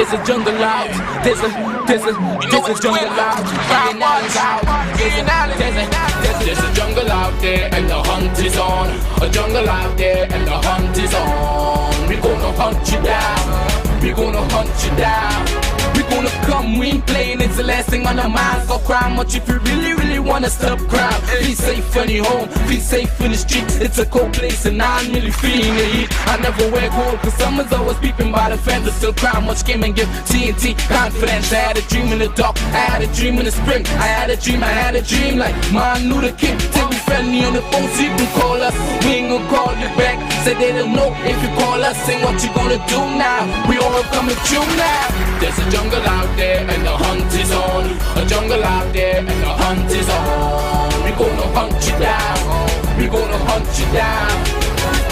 there's a jungle out. There's a jungle out. There's a jungle out there and the hunt is on. A jungle out there and the hunt is on. We gonna hunt you down. We gonna hunt you down. We gonna come, we ain't playing, it's the last thing on our minds. Go crime much if you really wanna stop crime. Be safe in your home, be safe in the streets. It's a cold place and I'm really feeling the heat. I never wear gold cause someone's always peeping by the fence. Still crime much came and give TNT confidence. I had a dream in the dark, I had a dream in the spring. I had a dream like Martin Luther King. Till we friendly on the phone so you can call us. We ain't gonna call you back. Say they don't know if you call us. Say what you gonna do now. We all coming true now. There's a jungle out there and the hunt is on. A jungle out there and the hunt is on. We gonna hunt you down. We gonna hunt you down.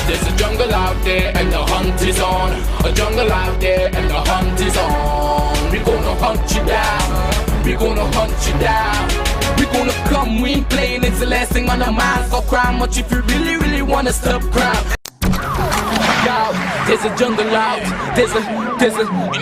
There's a jungle out there and the hunt is on. A jungle out there and the hunt is on. We gonna hunt you down. We gonna hunt you down. We gonna come, we ain't playing, it's the last thing on our minds. Go crime much if you really wanna stop crime. There's a jungle out. There's a jungle out.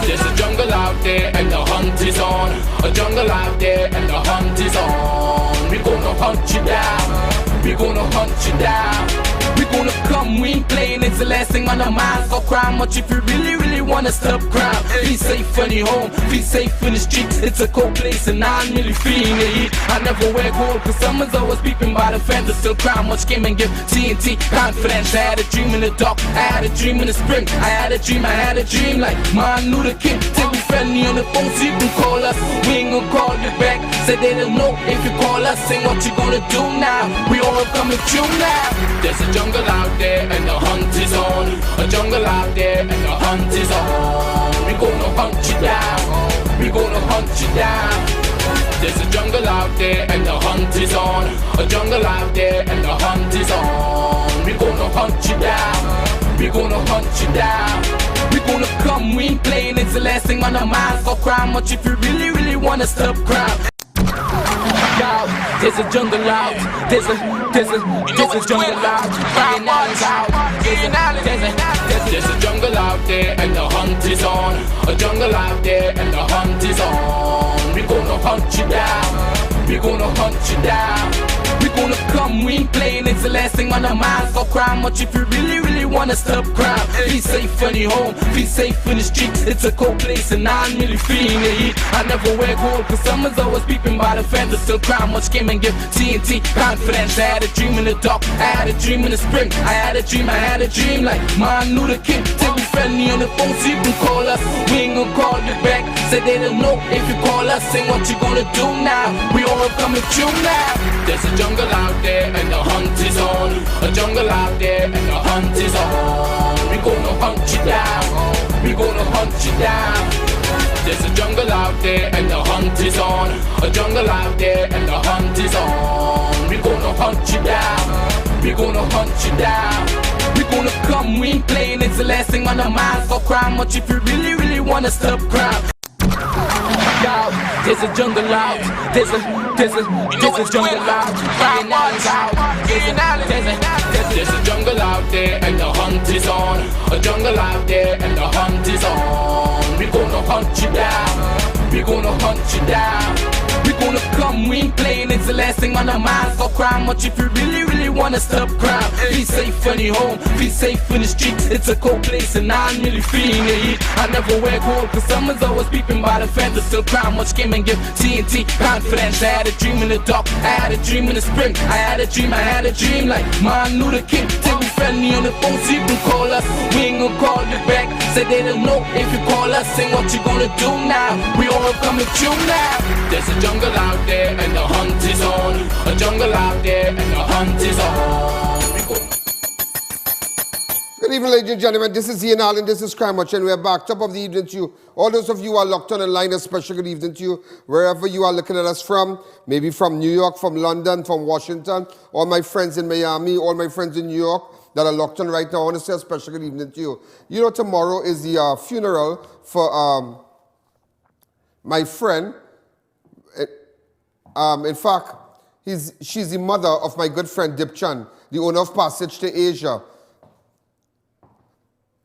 There's a jungle out there and the hunt is on. A jungle out there and the hunt is on. We gonna hunt you down. We gonna hunt you down. We gonna come, we ain't playing, it's the last thing on our minds. Go crime much if you really wanna stop crime. Be safe in your home, be safe in the streets. It's a cold place and I'm really feeling the heat. I never wear gold cause someone's always peeping by the fence. Still crime much came and give TNT confidence. I had a dream in the dark, I had a dream in the spring. I had a dream like Martin Luther King. Till we friendly on the phone so you can call us. We ain't gonna call you back. Say they don't know if you call us. Say what you gonna do now. We all coming true now. There's a jungle out there and the hunt is on. A jungle out there and the hunt is on. We gonna hunt you down. We gonna hunt you down. There's a jungle out there and the hunt is on. A jungle out there and the hunt is on. We gonna hunt you down. We gonna hunt you down. We gonna come, we ain't playing, it's the last thing on our minds. Go crime much if you really wanna stop crime. There's a jungle out. There's a jungle out. There's a jungle out there and the hunt is on. A jungle out there and the hunt is on. We gonna hunt you down. We gonna hunt you down. We gonna come, we ain't playing, it's the last thing on our minds. Go crime much if you really wanna stop crime. Be safe in your home, be safe in the streets. It's a cold place and I'm really feeling the heat. I never wear gold cause someone's always peeping by the fence. Still crime much came and give TNT confidence. I had a dream in the dark, I had a dream in the spring. I had a dream like Martin Luther King. Till we friendly on the phone so you can call us. We ain't gonna call you back. Say they don't know if you call us. Say what you gonna do now. We all coming true now. There's a jungle out there and the hunt is on. A jungle out there and the hunt is on. We gonna hunt you down. We gonna hunt you down. There's a jungle out there and the hunt is on. A jungle out there and the hunt is on. We gonna hunt you down. We gonna hunt you down. We gonna come, we ain't playing, it's the last thing on our minds. Go crime much if you really wanna stop crime. There's a jungle out. There's a jungle out. There's a jungle out there and the hunt is on. A jungle out there and the hunt is on. We gonna hunt you down. We gonna hunt you down. We gonna come, we ain't playing, it's the last thing on our minds. Go crime much if you really wanna stop crime. Be safe in your home, be safe in the streets. It's a cold place and I'm really feeling the heat. I never wear gold cause someone's always peeping by the fence. Still crime much came and give TNT confidence. I had a dream in the dark, I had a dream in the spring. I had a dream like Martin Luther King. Till we friendly on the phone so you can call us. We ain't gonna call you back. Say they don't know if you call us. Say what you gonna do now. We all coming true now. There's a jungle out there and the hunt is on. A jungle out there and the hunt is on. Good evening, ladies and gentlemen. This is I.A.N and this is Crime Watch, and we're back. Top of the evening to you. All those of you who are locked on the line, a special good evening to you, wherever you are looking at us from. Maybe from New York, from London, from Washington. All my friends in Miami, all my friends in New York that are locked on right now. I want to say a special good evening to you. You know, tomorrow is the funeral for my friend. In fact, she's the mother of my good friend Dip Chan, the owner of Passage to Asia.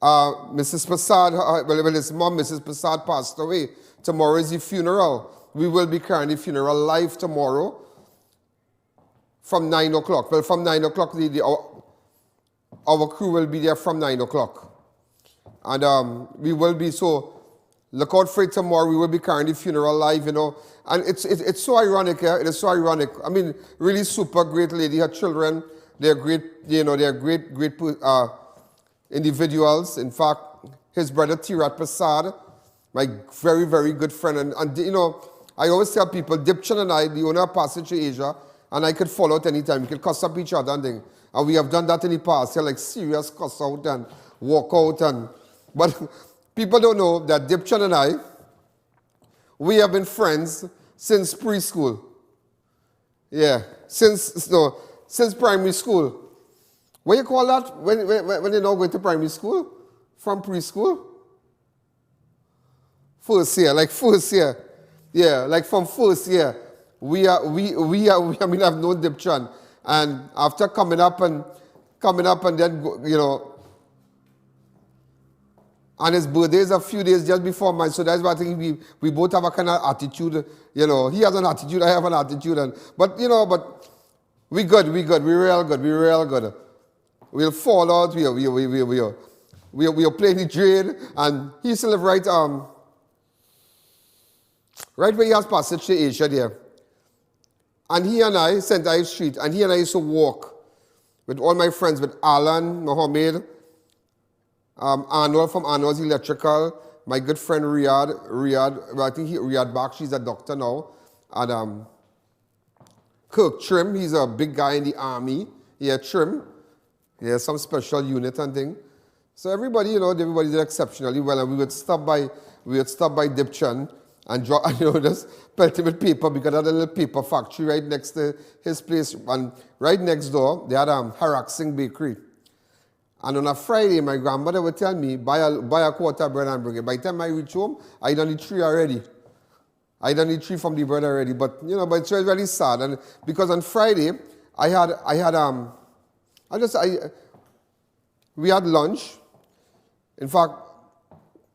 Mrs. Prasad, well, his mom, Mrs. Prasad, passed away. Tomorrow is the funeral. We will be carrying the funeral live tomorrow from 9 o'clock. Well, from 9 o'clock, our crew will be there from 9 o'clock. And we will be, so look out for it tomorrow. We will be carrying the funeral live, you know. And it's so ironic, yeah? It is so ironic. I mean, really super great lady. Her children, they're great, you know, they're great individuals. In fact, his brother Tirat Prasad, my very, very good friend. And you know, I always tell people, Dipchan and I, the owner of Passage to Asia, and I could fall out anytime. We could cuss up each other and things. And we have done that in the past. They're like serious cuss out and walk out. But people don't know that Dipchan and I, we have been friends since preschool. Yeah, since primary school. What do you call that when you're now going to primary school? From preschool? First year, like first year. Yeah, like from first year. We have known Dipchan. And after coming up and then, you know, and his birthday is a few days just before mine, so that's why I think we both have a kind of attitude, you know. He has an attitude, I have an attitude, but you know, but we good, we real good. We'll fall out, we are playing the trade, and he still live right where he has Passage to Asia there. And he and I, St. Ives Street, and he and I used to walk with all my friends, with I.A.N, Mohammed, Arnold from Arnold's Electrical, my good friend Riyadh, well, I think Riyadh Bach, she's a doctor now, and Kirk Trim, he's a big guy in the army, yeah, Trim, yeah, some special unit and thing. So everybody, you know, everybody did exceptionally well, and we would stop by Dipchan and draw, you know, just pelt him with paper, because they had a little paper factory right next to his place, and right next door, they had Harak Singh Bakery. And on a Friday, my grandmother would tell me, buy a quarter of bread and bring it. By the time I reach home, I done the tree already. I done the tree from the bread already. But, you know, but it's really sad. And because on Friday, we had lunch. In fact,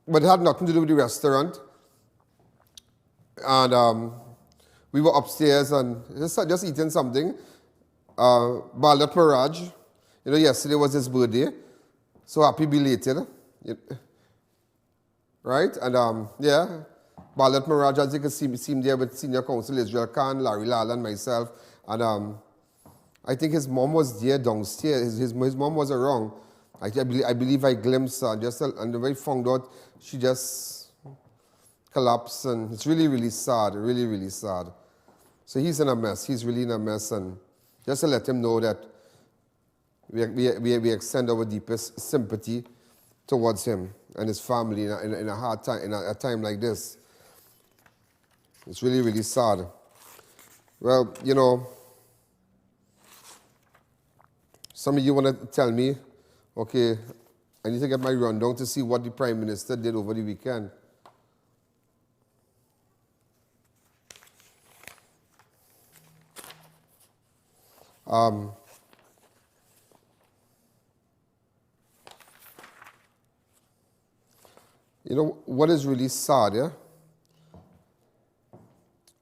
but it had nothing to do with the restaurant. And we were upstairs and just eating something. Balat Miraj. You know, yesterday was his birthday, so happy belated, right? And yeah, Balat Miraj, as you can see him there with Senior Counsel Israel Khan, Larry Lal, and myself. And I think his mom was there downstairs. His mom was around. I believe I glimpsed her, and when I found out, she just collapsed, and it's really, really sad, really, really sad. So he's in a mess. He's really in a mess, and just to let him know that we extend our deepest sympathy towards him and his family in a hard time, in a time like this. It's really, really sad. Well, you know, some of you want to tell me, okay, I need to get my rundown to see what the Prime Minister did over the weekend. You know, what is really sad, yeah?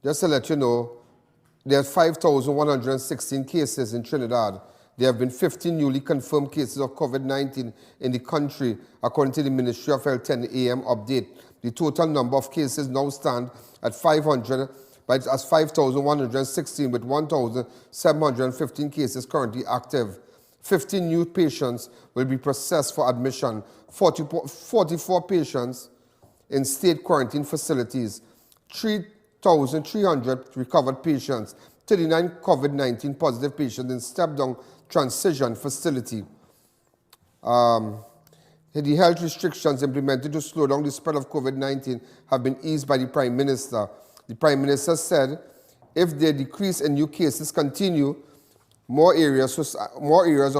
Just to let you know, there are 5,116 cases in Trinidad. There have been 15 newly confirmed cases of COVID-19 in the country, according to the Ministry of Health 10 a.m. update. The total number of cases now stand at 5,116, with 1,715 cases currently active. 15 new patients will be processed for admission, 44 patients in state quarantine facilities, 3,300 recovered patients, 39 COVID-19 positive patients in step-down transition facility. The health restrictions implemented to slow down the spread of COVID-19 have been eased by the Prime Minister. The Prime Minister said if the decrease in new cases continue, more areas of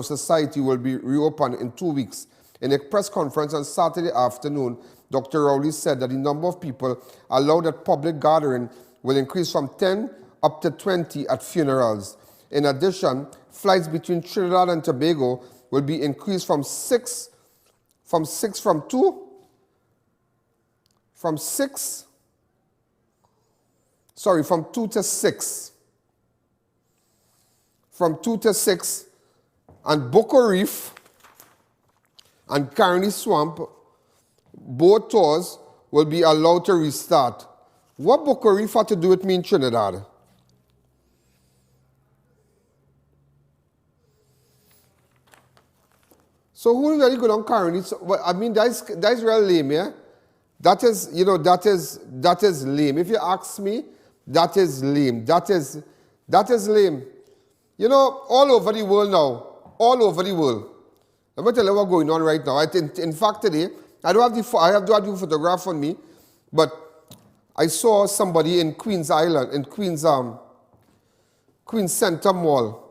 society will be reopened in 2 weeks. In a press conference on Saturday afternoon, Dr. Rowley said that the number of people allowed at public gathering will increase from 10 up to 20 at funerals. In addition, flights between Trinidad and Tobago will be increased from 6 from 6, from 2, from 6, sorry, from 2 to 6. From 2 to 6, and Boca Reef and Carney Swamp, both tours will be allowed to restart. What Boca Reef had to do with me in Trinidad? So who really go down Carney? So, well, I mean, that's real lame, yeah? That is, you know, that is lame. If you ask me, that is lame. That is lame. You know, all over the world now, all over the world. Let me tell you what's going on right now. In fact, today, I don't have the photograph on me, but I saw somebody in Queens Island, in Queens Center Mall.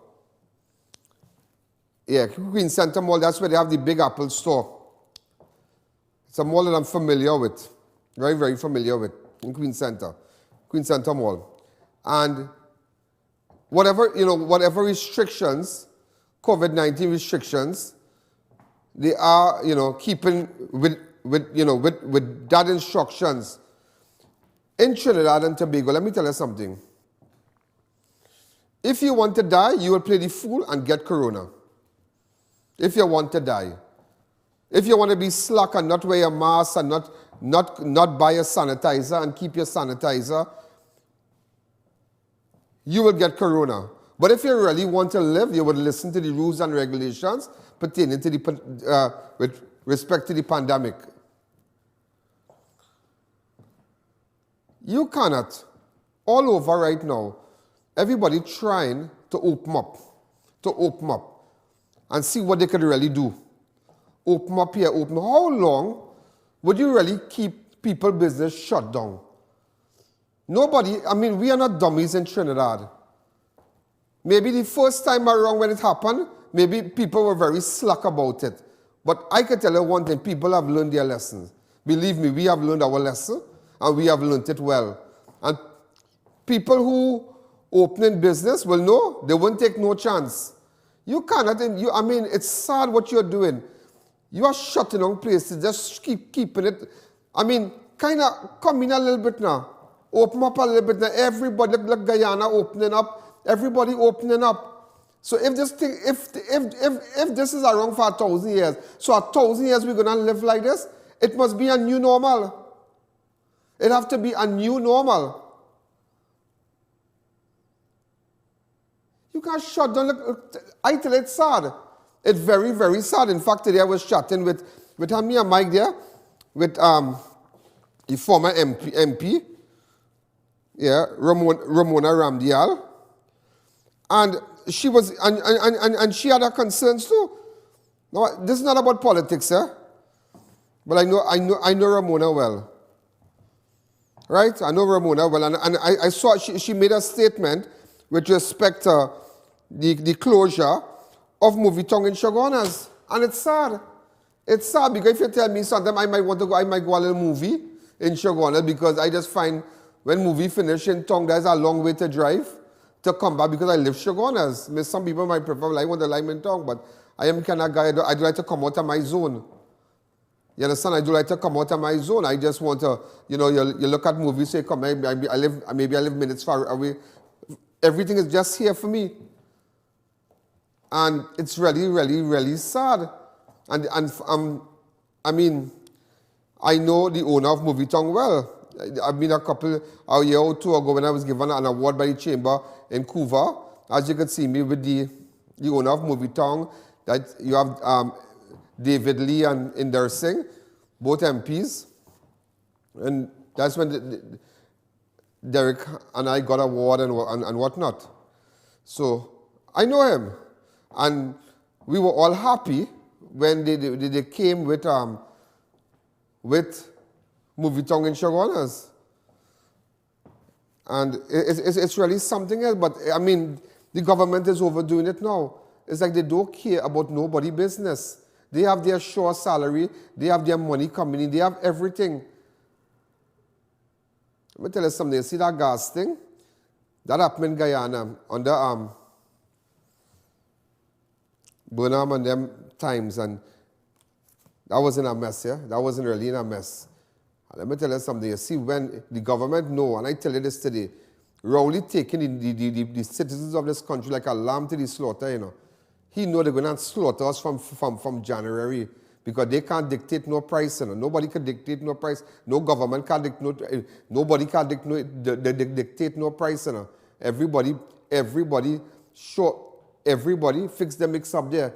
Yeah, Queens Center Mall, that's where they have the Big Apple store. It's a mall that I'm familiar with, very, very familiar with, in Queens Center Mall. And whatever restrictions, COVID-19 restrictions, they are, keeping with that instructions. In Trinidad and Tobago, let me tell you something. If you want to die, you will play the fool and get corona. If you want to die. If you want to be slack and not wear a mask and not buy a sanitizer and keep your sanitizer, you will get corona. But if you really want to live, you would listen to the rules and regulations pertaining to with respect to the pandemic. You cannot. All over right now, everybody trying to open up and see what they could really do. Open up here, open. How long would you really keep people business shut down? Nobody, I mean, we are not dummies in Trinidad. Maybe the first time around when it happened, maybe people were very slack about it. But I can tell you one thing, people have learned their lessons. Believe me, we have learned our lesson, and we have learned it well. And people who open business will know they won't take no chance. You cannot, I mean, it's sad what you're doing. You are shutting down places, just keeping it. I mean, kind of come in a little bit now. Open up a little bit now. Everybody, like Guyana opening up, everybody opening up. So if this thing, if this is around for 1,000 years, so 1,000 years we're gonna live like this, it must be a new normal. It have to be a new normal. You can't shut down. Look, I tell you, it's sad. It's very, very sad. In fact, today I was chatting with me and Mike there, with the former MP, yeah, Ramona Ramdial, and she was, and she had her concerns too. No, this is not about politics, eh? But I know Ramona well, right? I know Ramona well, and I saw she made a statement with respect to the closure of Movie Tongue in Shogunas. And it's sad. It's sad because if you tell me sometimes I might go a little movie in Shogunas because I just find when movie finish in Tongue, there's a long way to drive to come back because I live Shogunas. Some people might prefer, I want to live in Tongue, but I am kind of guy, I do like to come out of my zone. You understand? I do like to come out of my zone. I just want to, you look at movies, say, come, maybe I live minutes far away. Everything is just here for me. And it's really, really, really sad. And I mean, I know the owner of Movie Tongue well. I've been a year or two ago when I was given an award by the Chamber in Couva. As you can see me with the owner of Movie Tongue, that you have David Lee and Inder Singh, both MPs. And that's when Derek and I got an award and whatnot. So I know him. And we were all happy when they came with Movie Tongue in Shogunas. And it's really something else. But I mean, the government is overdoing it now. It's like they don't care about nobody business. They have their sure salary. They have their money coming in. They have everything. Let me tell you something. You see that gas thing? That happened in Guyana under Burnham and them times. And That wasn't a mess, yeah? That wasn't really in a mess. And let me tell you something. You see, when the government know, and I tell you this today, Rowley taking the citizens of this country like a lamb to the slaughter, you know. He know they're going to slaughter us from January because they can't dictate no price, you know. Nobody can dictate no price. No government can dictate, nobody can dictate no price, you know. Everybody fix the mix up there.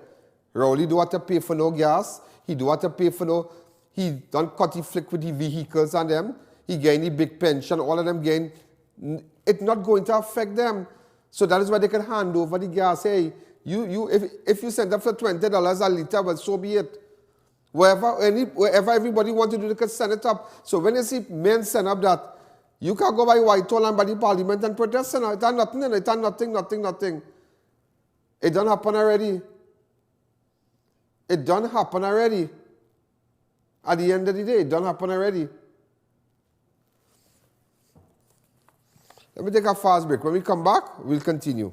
Rowley don't have to pay for no gas. He don't have to pay for no, he don't cut the flick with the vehicles and them. He gain the big pension, all of them gain. It's not going to affect them. So that is why they can hand over the gas. Hey, if you send up for $20 a liter, well, so be it. Wherever everybody wants to do, they can send it up. So when you see men send up that, you can go by Whitehall and by the parliament and protest. It done nothing, it done nothing. It done happen already. It done happen already. At the end of the day, it done happen already. Let me take a fast break. When we come back, we'll continue.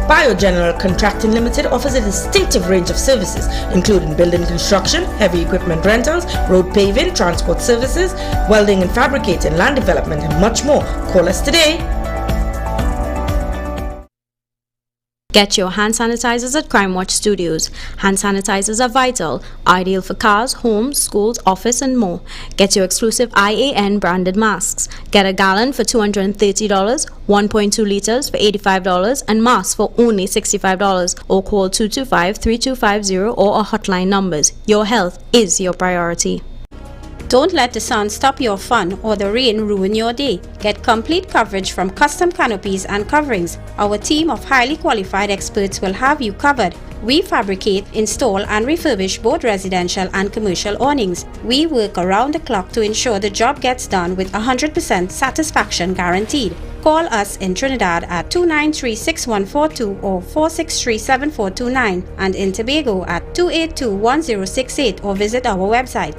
BioGeneral Contracting Limited offers a distinctive range of services, including building construction, heavy equipment rentals, road paving, transport services, welding and fabricating, land development, and much more. Call us today. Get your hand sanitizers at Crime Watch Studios. Hand sanitizers are vital, ideal for cars, homes, schools, office, and more. Get your exclusive I.A.N. branded masks. Get a gallon for $230, 1.2 liters for $85, and masks for only $65. Or call 225-3250 or our hotline numbers. Your health is your priority. Don't let the sun stop your fun or the rain ruin your day. Get complete coverage from Custom Canopies and Coverings. Our team of highly qualified experts will have you covered. We fabricate, install and refurbish both residential and commercial awnings. We work around the clock to ensure the job gets done with 100% satisfaction guaranteed. Call us in Trinidad at 293-6142 or 463-7429 and in Tobago at 282-1068 or visit our website.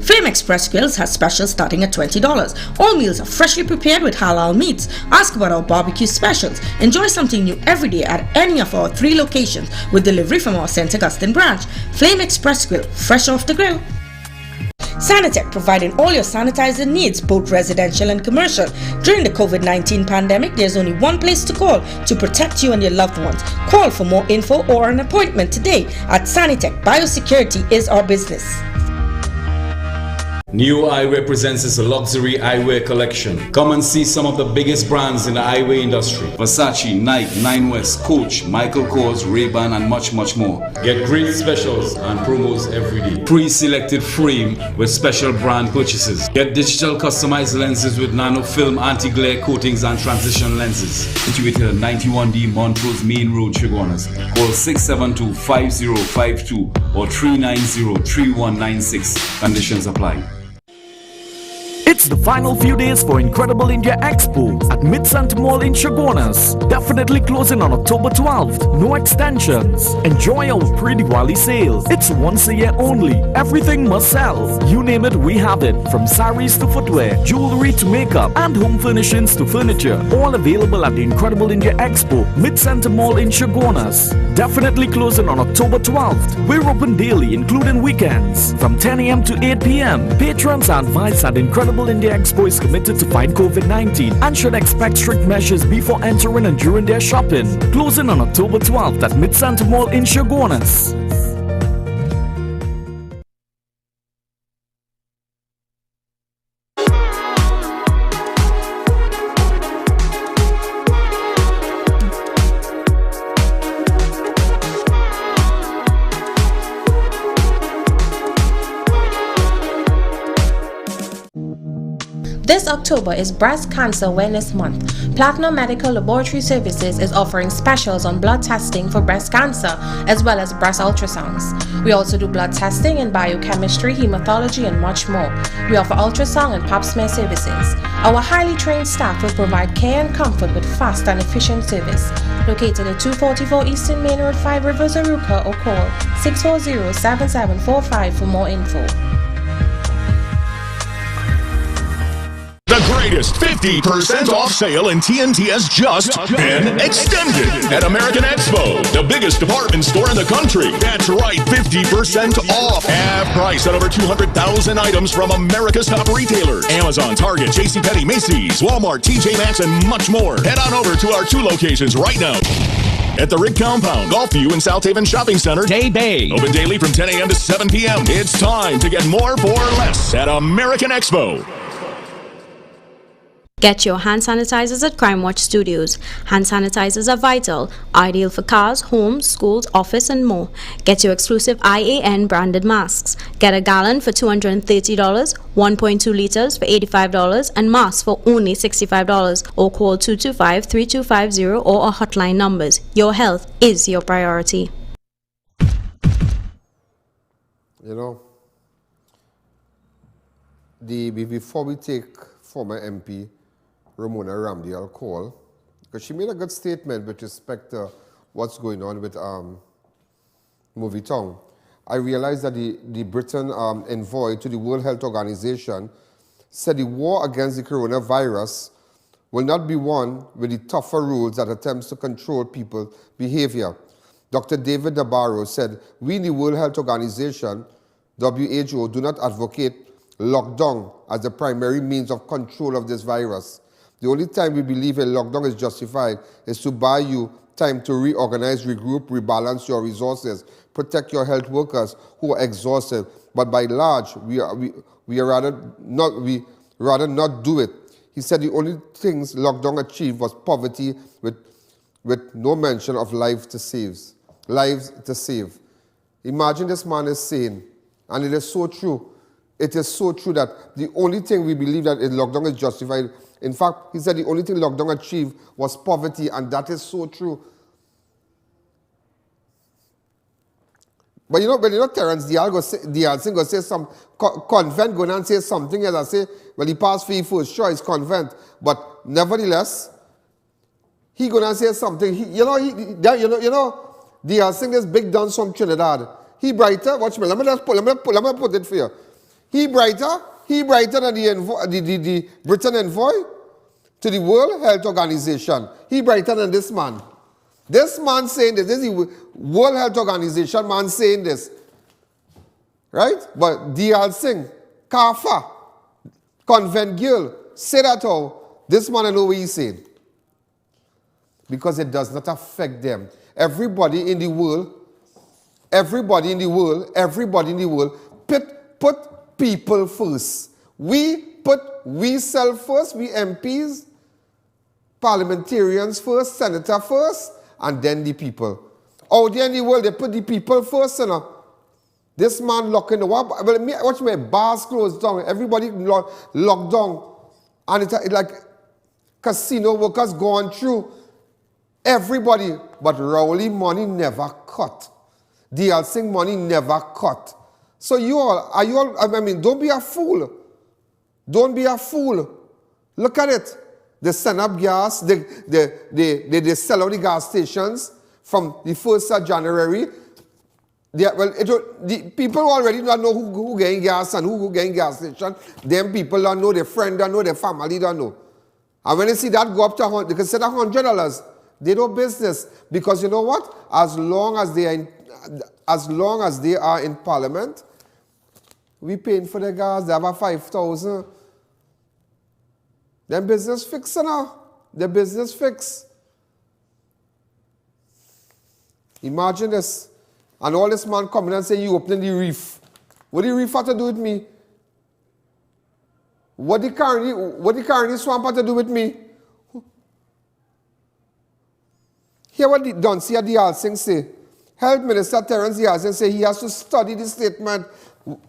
Flame Express Grills has specials starting at $20. All meals are freshly prepared with halal meats. Ask about our barbecue specials. Enjoy something new every day at any of our 3 locations with delivery from our St. Augustine branch. Flame Express Grill, fresh off the grill. Sanitec, providing all your sanitizer needs, both residential and commercial. During the COVID-19 pandemic, there's only one place to call to protect you and your loved ones. Call for more info or an appointment today at Sanitec. Biosecurity is our business. New Eyewear presents its luxury eyewear collection. Come and see some of the biggest brands in the eyewear industry. Versace, Nike, Nine West, Coach, Michael Kors, Ray-Ban and much more. Get great specials and promos every day. Pre-selected frame with special brand purchases. Get digital customized lenses with nano film, anti-glare coatings and transition lenses. Situated at 91D Montrose Main Road, Chaguanas. Call 672-5052 or 390-3196. Conditions apply. It's the final few days for Incredible India Expo at Mid-Center Mall in Chaguanas. Definitely closing on October 12th. No extensions. Enjoy our pre-Diwali sale. It's once a year only. Everything must sell. You name it, we have it. From saris to footwear, jewelry to makeup, and home furnishings to furniture. All available at the Incredible India Expo, Mid-Center Mall in Chaguanas. Definitely closing on October 12th. We're open daily, including weekends, from 10 a.m. to 8 p.m. Patrons are advised that Incredible India Expo is committed to fight COVID-19 and should expect strict measures before entering and during their shopping. Closing on October 12th at Mid-Center Mall in Chaguanas. This October is Breast Cancer Awareness Month. Platinum Medical Laboratory Services is offering specials on blood testing for breast cancer as well as breast ultrasounds. We also do blood testing in biochemistry, hematology, and much more. We offer ultrasound and pap smear services. Our highly trained staff will provide care and comfort with fast and efficient service. Located at 244 Eastern Main Road, 5 Rivers, Aruca, or call 640-7745 for more info. The greatest 50% off sale in TNT has just been extended at American Expo, the biggest department store in the country. That's right, 50% off. Half price on over 200,000 items from America's top retailers. Amazon, Target, JCPenney, Macy's, Walmart, TJ Maxx, and much more. Head on over to our 2 locations right now. At the Rick Compound, Golfview, and South Haven Shopping Center, DEBE. Open daily from 10 a.m. to 7 p.m. It's time to get more for less at American Expo. Get your hand sanitizers at Crime Watch Studios. Hand sanitizers are vital, ideal for cars, homes, schools, office, and more. Get your exclusive I.A.N. branded masks. Get a gallon for $230, 1.2 liters for $85, and masks for only $65. Or call 225-3250 or our hotline numbers. Your health is your priority. You know, before we take former MP Ramona Ramdial call, because she made a good statement with respect to what's going on with Movie Town. I realized that the Britain envoy to the World Health Organization said the war against the coronavirus will not be won with the tougher rules that attempts to control people's behavior. Dr. David Nabarro said, we in the World Health Organization, WHO, do not advocate lockdown as the primary means of control of this virus. The only time we believe a lockdown is justified is to buy you time to reorganize, regroup, rebalance your resources, protect your health workers who are exhausted. But by large, we rather not do it. He said the only things lockdown achieved was poverty with no mention of lives to save. Imagine this man is saying, and it is so true. It is so true that the only thing we believe that lockdown is justified. In fact, he said the only thing lockdown achieved was poverty, and that is so true. But you know, Terence Dialsin go say some convent going and say something else. I say, well, he passed for first choice convent, but nevertheless, he going to say something. Dialsin is big dance from Trinidad. He brighter. Watch me. Let me put it for you. He brighter than the Britain envoy to the World Health Organization. He brighter than this man. This man saying this. This is the World Health Organization man saying this. Right? But D.L. Singh, Kafa, convent girl, say that how. This man I know what he's saying. Because it does not affect them. Everybody in the world, put people first. We put self first, we MPs, parliamentarians first, senator first, and then the people. Out there in the world, they put the people first, you know. This man locking the wall. Well, watch my bars closed down. Everybody locked down. And it's like casino workers going through. Everybody. But Rowley money never cut. D.L. Singh money never cut. So don't be a fool. Don't be a fool. Look at it. They send up gas. They sell out the gas stations from the 1st of January. The people already don't know who getting gas and who getting gas station. Them people don't know, their friend don't know, their family don't know. And when they see that go up to $100, they can say $100. They do business. Because you know what? As long as they are in Parliament, we paying for the gas. They have a 5,000. Them business fix now. The business fix. Imagine this. And all this man coming and saying you opening the reef. What the reef have to do with me? What the Carney swamp have to do with me? Hear what Duncy D.L. Singh say. Health Minister Terence D.L. Singh say he has to study the statement.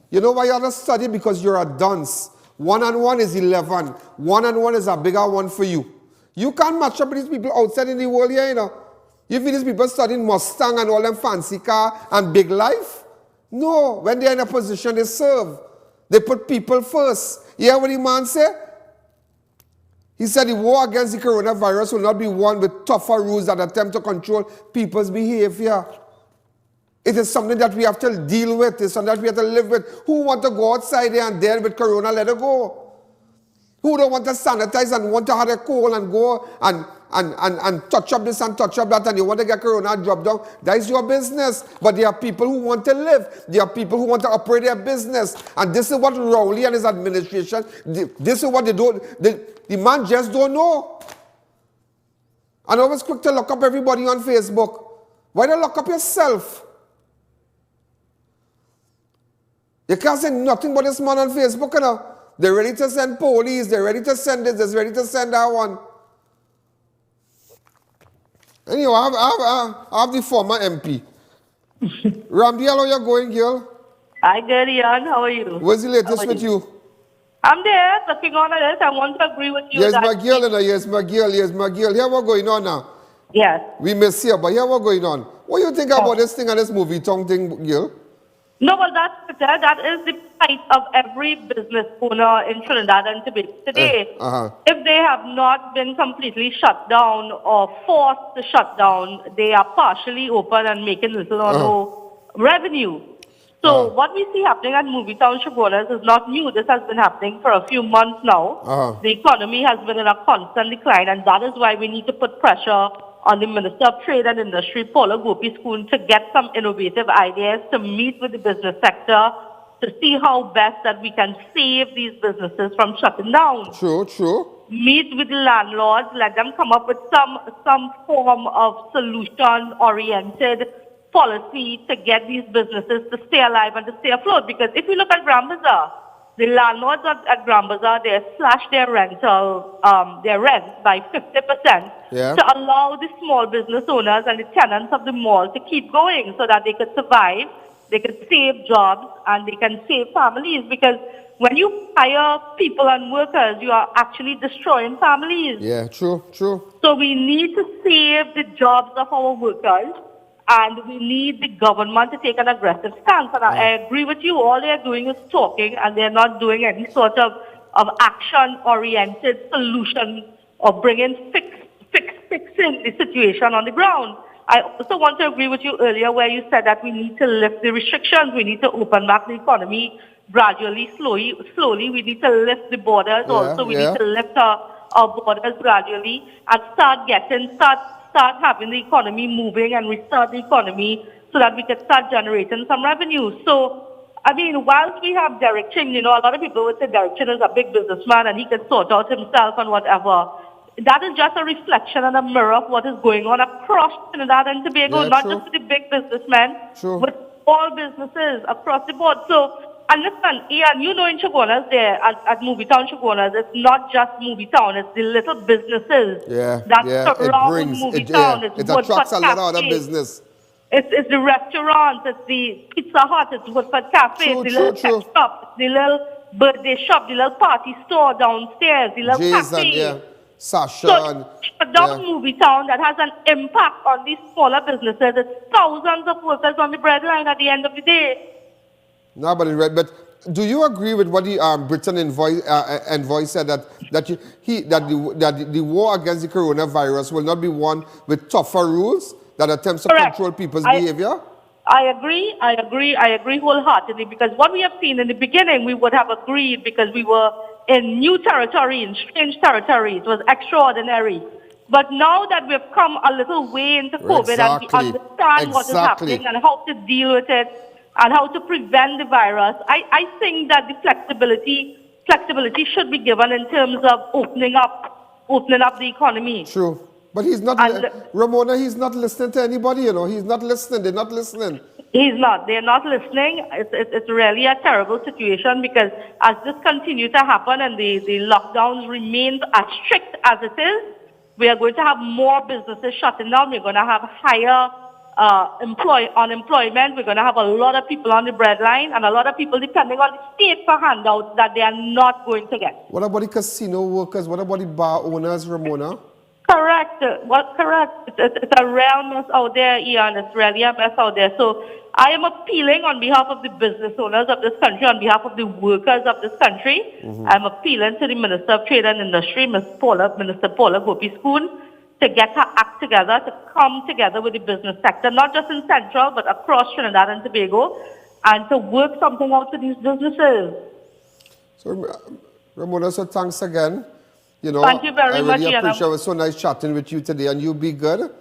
You know why you have to study? Because you're a dunce. 1 and 1 is 11. 1 and 1 is a bigger one for you. You can't match up with these people outside in the world here, you know. You feel these people studying Mustang and all them fancy car and big life? No. When they're in a position, they serve. They put people first. You hear what the man said? He said the war against the coronavirus will not be won with tougher rules that attempt to control people's behavior. It is something that we have to deal with. It's something that we have to live with. Who want to go outside there and deal with corona? Let it go. Who don't want to sanitize and want to have a cold and go and touch up this and touch up that, and you want to get corona and drop down? That is your business. But there are people who want to live. There are people who want to operate their business. And this is what Rowley and his administration, this is what they don't, the man just don't know. And always quick to lock up everybody on Facebook. Why don't lock up yourself? You can't say nothing but this man on Facebook, you know. They're ready to send police, they're ready to send this, they're ready to send that one. Anyway, I have the former MP. Ramdi, how are you going, girl? Hi, good, Ian. How are you? What's the latest with you? I'm there, looking on at it. I want to agree with you. Yes, my girl, and yes, my girl, yes, my girl. Here what's going on now? Yes. We miss you, but here what's going on? What do you think about this thing and this movie tongue thing, girl? No, well, that is the plight of every business owner in Trinidad and Tobago today. If they have not been completely shut down or forced to shut down, they are partially open and making little or no revenue. So what we see happening at Movie Town Chaguanas is not new. This has been happening for a few months now. The economy has been in a constant decline, and that is why we need to put pressure on the Minister of Trade and Industry, Paula Gopi-Schoon, to get some innovative ideas, to meet with the business sector, to see how best that we can save these businesses from shutting down. True. Meet with the landlords, let them come up with some form of solution-oriented policy to get these businesses to stay alive and to stay afloat. Because if you look at Grand Bazaar, the landlords at Grand Bazaar, they slashed their rents by 50% to allow the small business owners and the tenants of the mall to keep going so that they could survive, they could save jobs, and they can save families. Because when you hire people and workers, you are actually destroying families. Yeah, true. So we need to save the jobs of our workers, and we need the government to take an aggressive stance. And I agree with you. All they're doing is talking, and they're not doing any sort of action-oriented solution or fixing the situation on the ground. I also want to agree with you earlier where you said that we need to lift the restrictions. We need to open back the economy gradually, slowly. We need to lift the borders also. We need to lift our borders gradually and start having the economy moving and restart the economy so that we can start generating some revenue. So, I mean, whilst we have Derek Ching, a lot of people would say Derek Ching is a big businessman and he can sort out himself and whatever. That is just a reflection and a mirror of what is going on across Trinidad and Tobago, not just with the big businessmen, with all businesses across the board. So, understand, Ian, in Chaguanas there, at Movie Town Chaguanas, it's not just Movie Town, it's the little businesses that surround Movie Town. It attracts a lot of other business. It's the restaurants, it's the Pizza Hut, it's Woodford Cafe, the little tech shop, the little birthday shop, the little party store downstairs, the little cafe. Sasha. So, shut down Movie Town that has an impact on these smaller businesses. It's thousands of workers on the breadline at the end of the day. No, but do you agree with what the Britain envoy said that the war against the coronavirus will not be won with tougher rules that attempts to control people's behavior? I agree wholeheartedly, because what we have seen in the beginning, we would have agreed because we were in new territory, in strange territory. It was extraordinary. But now that we've come a little way into COVID and we understand what is happening and how to deal with it and how to prevent the virus, I think that the flexibility should be given in terms of opening up the economy. True. But he's not, Ramona, he's not listening to anybody, He's not listening. They're not listening. He's not. They're not listening. It's really a terrible situation, because as this continues to happen and the lockdowns remain as strict as it is, we are going to have more businesses shutting down. We're going to have higher unemployment. We're going to have a lot of people on the breadline and a lot of people depending on the state for handouts that they are not going to get. What about the casino workers? What about the bar owners, Ramona? Correct. Correct. It's a real mess out there, Ian. It's really a mess out there. So I am appealing on behalf of the business owners of this country, on behalf of the workers of this country. I'm appealing to the Minister of Trade and Industry, Minister Paula Gopi-Schoon, to get her act together, to come together with the business sector, not just in Central, but across Trinidad and Tobago, and to work something out for these businesses. So, Ramona, so thanks again. You know, Thank you very much, I really Ian. appreciate it. It was so nice chatting with you today, and you be good.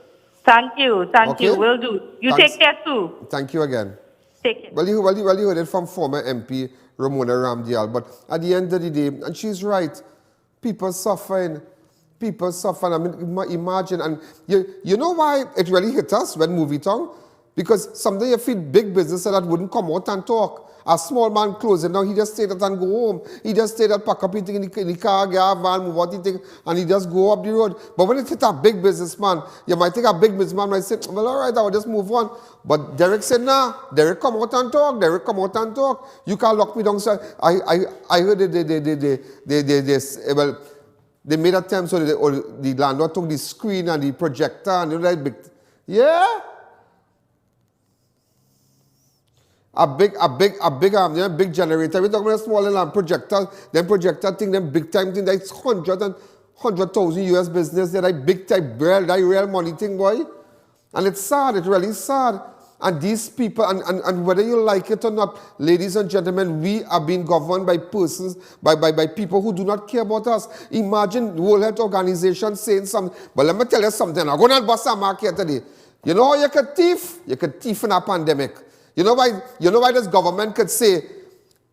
Thank you. Thank Okay? you. Will do. You Thanks. take care too. Thank you again. Take care. Well, you heard it from former MP Ramona Ramdial, but at the end of the day, and she's right, people suffering. People suffering. I mean, imagine, and you know why it really hit us when Movie Town? Because someday you feel big business that wouldn't come out and talk. A small man closing down, he just stayed at and go home. He just stayed at, pack up his thing in the car, get a van, move what he think, and he just go up the road. But when it hit a big businessman, you might think a big businessman might say, well, all right, I will just move on. But Derek said, nah, Derek come out and talk. Derek come out and talk. You can't lock me down. So I heard they made a time so the landlord took the screen and the projector and you know, that big, yeah. A big generator. We talk about a small projector, then projector thing, then big time thing, that's 100,000 US business, that big type real money thing, boy. And it's sad, it's really sad. And these people, and whether you like it or not, ladies and gentlemen, we are being governed by persons, by people who do not care about us. Imagine the World Health Organization saying something. But let me tell you something, I'm going to bust a market today. You know how you could thief? You could thief in a pandemic. You know why this government could say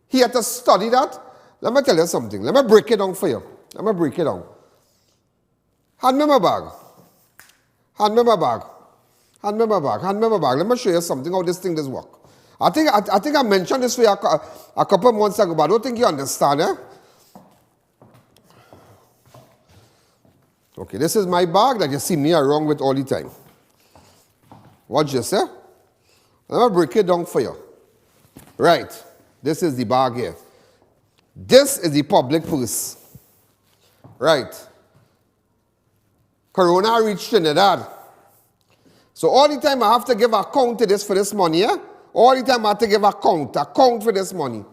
he had to study that? Let me tell you something. Let me break it down for you. Let me break it down. Hand me my bag. Hand me my bag. Hand me my bag. Hand me my bag. Let me show you something how this thing does work. I think I mentioned this for you a couple of months ago, but I don't think you understand, eh? Okay, this is my bag that you see me around with all the time. Watch this, eh? Let me break it down for you. Right. This is the bag here. This is the public purse. Right. Corona reached Trinidad. So all the time I have to give account to this for this money, yeah? All the time I have to give account for this money.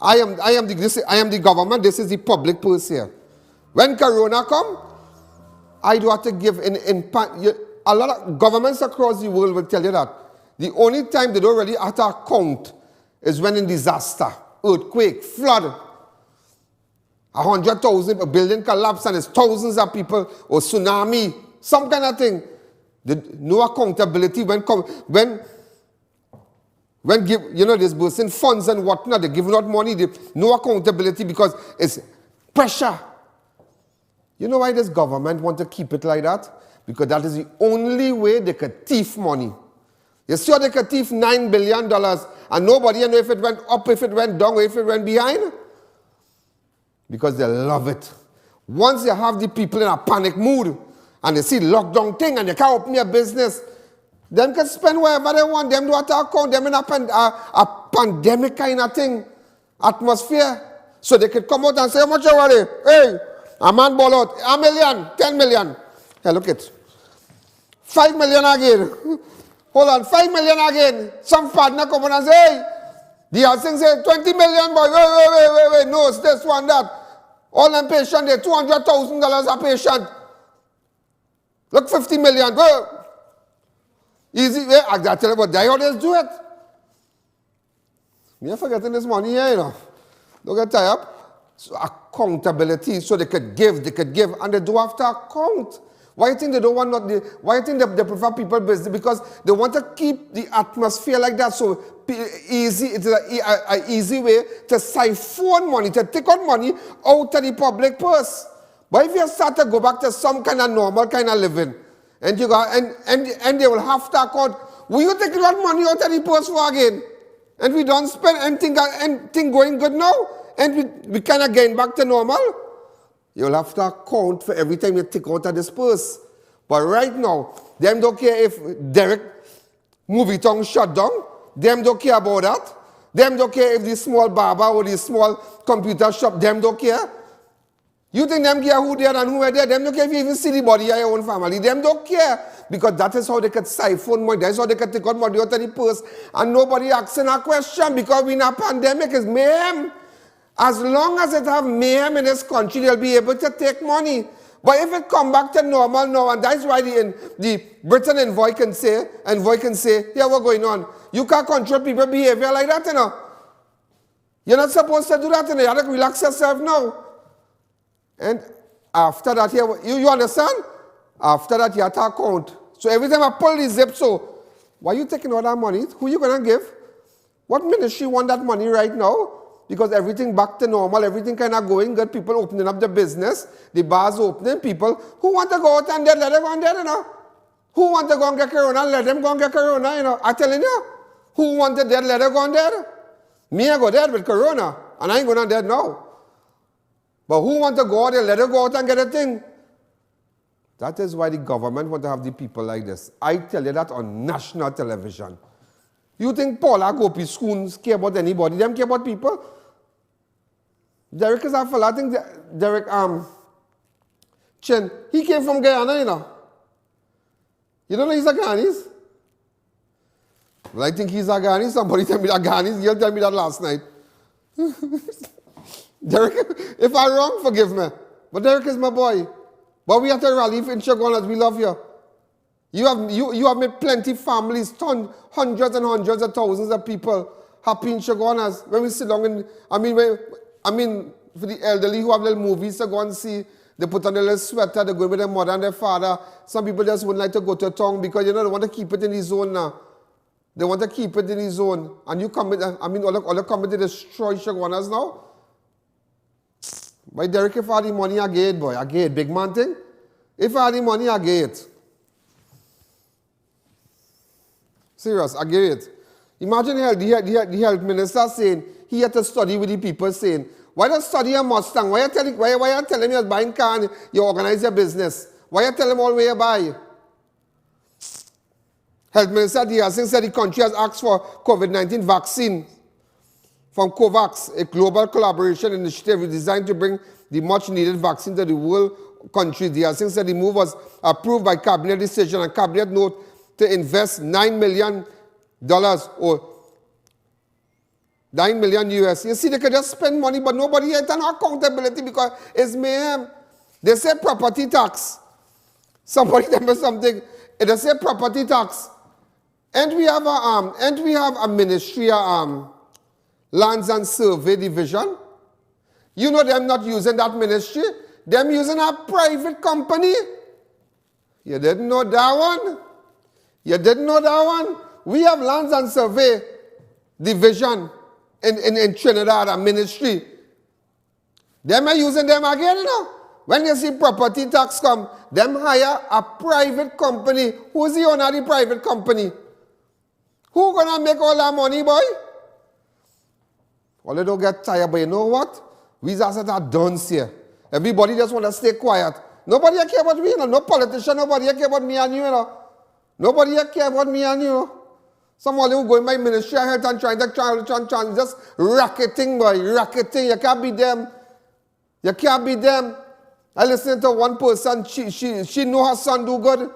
I am the government, this is the public purse here. When Corona come, I do have to give a lot of governments across the world will tell you that. The only time they don't really have to account is when in disaster, earthquake, flood, 100,000, a building collapse and it's thousands of people, or tsunami, some kind of thing. No accountability when give, you know, disbursing funds and whatnot, they're giving out money, no accountability because it's pressure. You know why this government want to keep it like that? Because that is the only way they could thief money. You saw they could thief $9 billion and nobody know if it went up, if it went down, or if it went behind. Because they love it. Once you have the people in a panic mood and they see lockdown thing and they can't open your business, them can spend wherever they want. Them do have to account them in a pandemic kind of thing, atmosphere. So they could come out and say, how much you worry? Hey, a man ball out, $1 million, 10 million. Hey, look it. 5 million again. Hold on, 5 million again. Some partner come on and say, hey, the other thing say 20 million, boy. Wait. No, it's this one, that. All them patient there, $200,000 a patient. Look, 50 million. Well, easy way. I got to tell you about they always do it. Me forgetting this money here, you know. Don't get tired up. So accountability, so they could give, and they do have to account. Why do you think they don't want why do you think they prefer people business? Because they want to keep the atmosphere like that. So easy, it's an easy way to siphon money, to take out money out of the public purse. But if you start to go back to some kind of normal kind of living, and you go and they will have to account, will you take that money out of the purse for again? And we don't spend anything going good now, and we kind of gain back to normal. You'll have to account for every time you take out of this purse. But right now, them don't care if Derek movie tongue shut down. Them don't care about that. Them don't care if the small barber or the small computer shop, them don't care. You think them care who there and who are there. Them don't care if you even see the body of your own family. Them don't care. Because that is how they could siphon money. That's how they could take out money out of the purse. And nobody asking a question because we're in a pandemic. It's mayhem. As long as it have mayhem in this country, they'll be able to take money. But if it come back to normal now, and that's why the Britain envoy can say, yeah, what's going on? You can't control people's behavior like that, you know. You're not supposed to do that, and you have to relax yourself now. And after that, you understand? After that, you have to account. So every time I pull the zip, so why are you taking all that money? Who are you going to give? What ministry want that money right now? Because everything back to normal, everything kind of going good, people opening up the business, the bars opening, people who want to go out and dead, let them go and dead, you know. Who want to go and get corona, let them go and get corona, you know. I'm telling you, who want to dead, let them go and dead. Me, I go dead with corona, and I ain't going to dead now. But who want to go out there, let them go out and get a thing. That is why the government want to have the people like this. I tell you that on national television. You think Paula Gopi schools care about anybody? Them care about people? Derek is a fella. I think Derek Chen, he came from Guyana, you know. You don't know he's a Guyanese? Well, I think he's a Guyanese. Somebody tell me that Guyanese. You'll tell me that last night. Derek, if I'm wrong, forgive me. But Derek is my boy. But we have to rally in Chaguanas. We love you. You have made plenty families, hundreds and hundreds of thousands of people happy in Chaguanas. When we sit down in, I mean, for the elderly who have little movies to go and see, they put on a little sweater, they go with their mother and their father. Some people just wouldn't like to go to a town because, you know, they want to keep it in the zone now. They want to keep it in the zone. And you come in, I mean, all the come to destroy Chaguanas now. By Derek, if I had the money, I get it, boy. I get it. Big man thing. If I had the money, I get it. Serious, I get it. Imagine the health minister saying he had to study with the people saying, why don't study a Mustang? Why you telling me you're buying car and you organize your business? Why you tell them all where you buy? Health Minister D.A.N. said the country has asked for COVID-19 vaccine from COVAX, a global collaboration initiative designed to bring the much-needed vaccine to the world country. D.A.N. said the move was approved by cabinet decision and cabinet note to invest $9 million or $9 million US. You see, they could just spend money, but nobody has no accountability because it's mayhem. They say property tax. Somebody tell me something. They say property tax. And we have a ministry, Lands and Survey Division. You know them not using that ministry. Them using a private company. You didn't know that one? You didn't know that one? We have Lands and Survey Division in Trinidad, a ministry. Them are using them again, you know. When you see property tax come, them hire a private company. Who's the owner of the private company? Who gonna make all that money, boy? Well, they don't get tired, but you know what? We just are done here. Everybody just want to stay quiet. Nobody care about me, you know. No politician, nobody care about me and you, you know. Nobody care about me and you, you know. Someone who go in my ministry of health and trying just racketing, boy, racketing. You can't be them. You can't be them. I listened to one person, she know her son do good.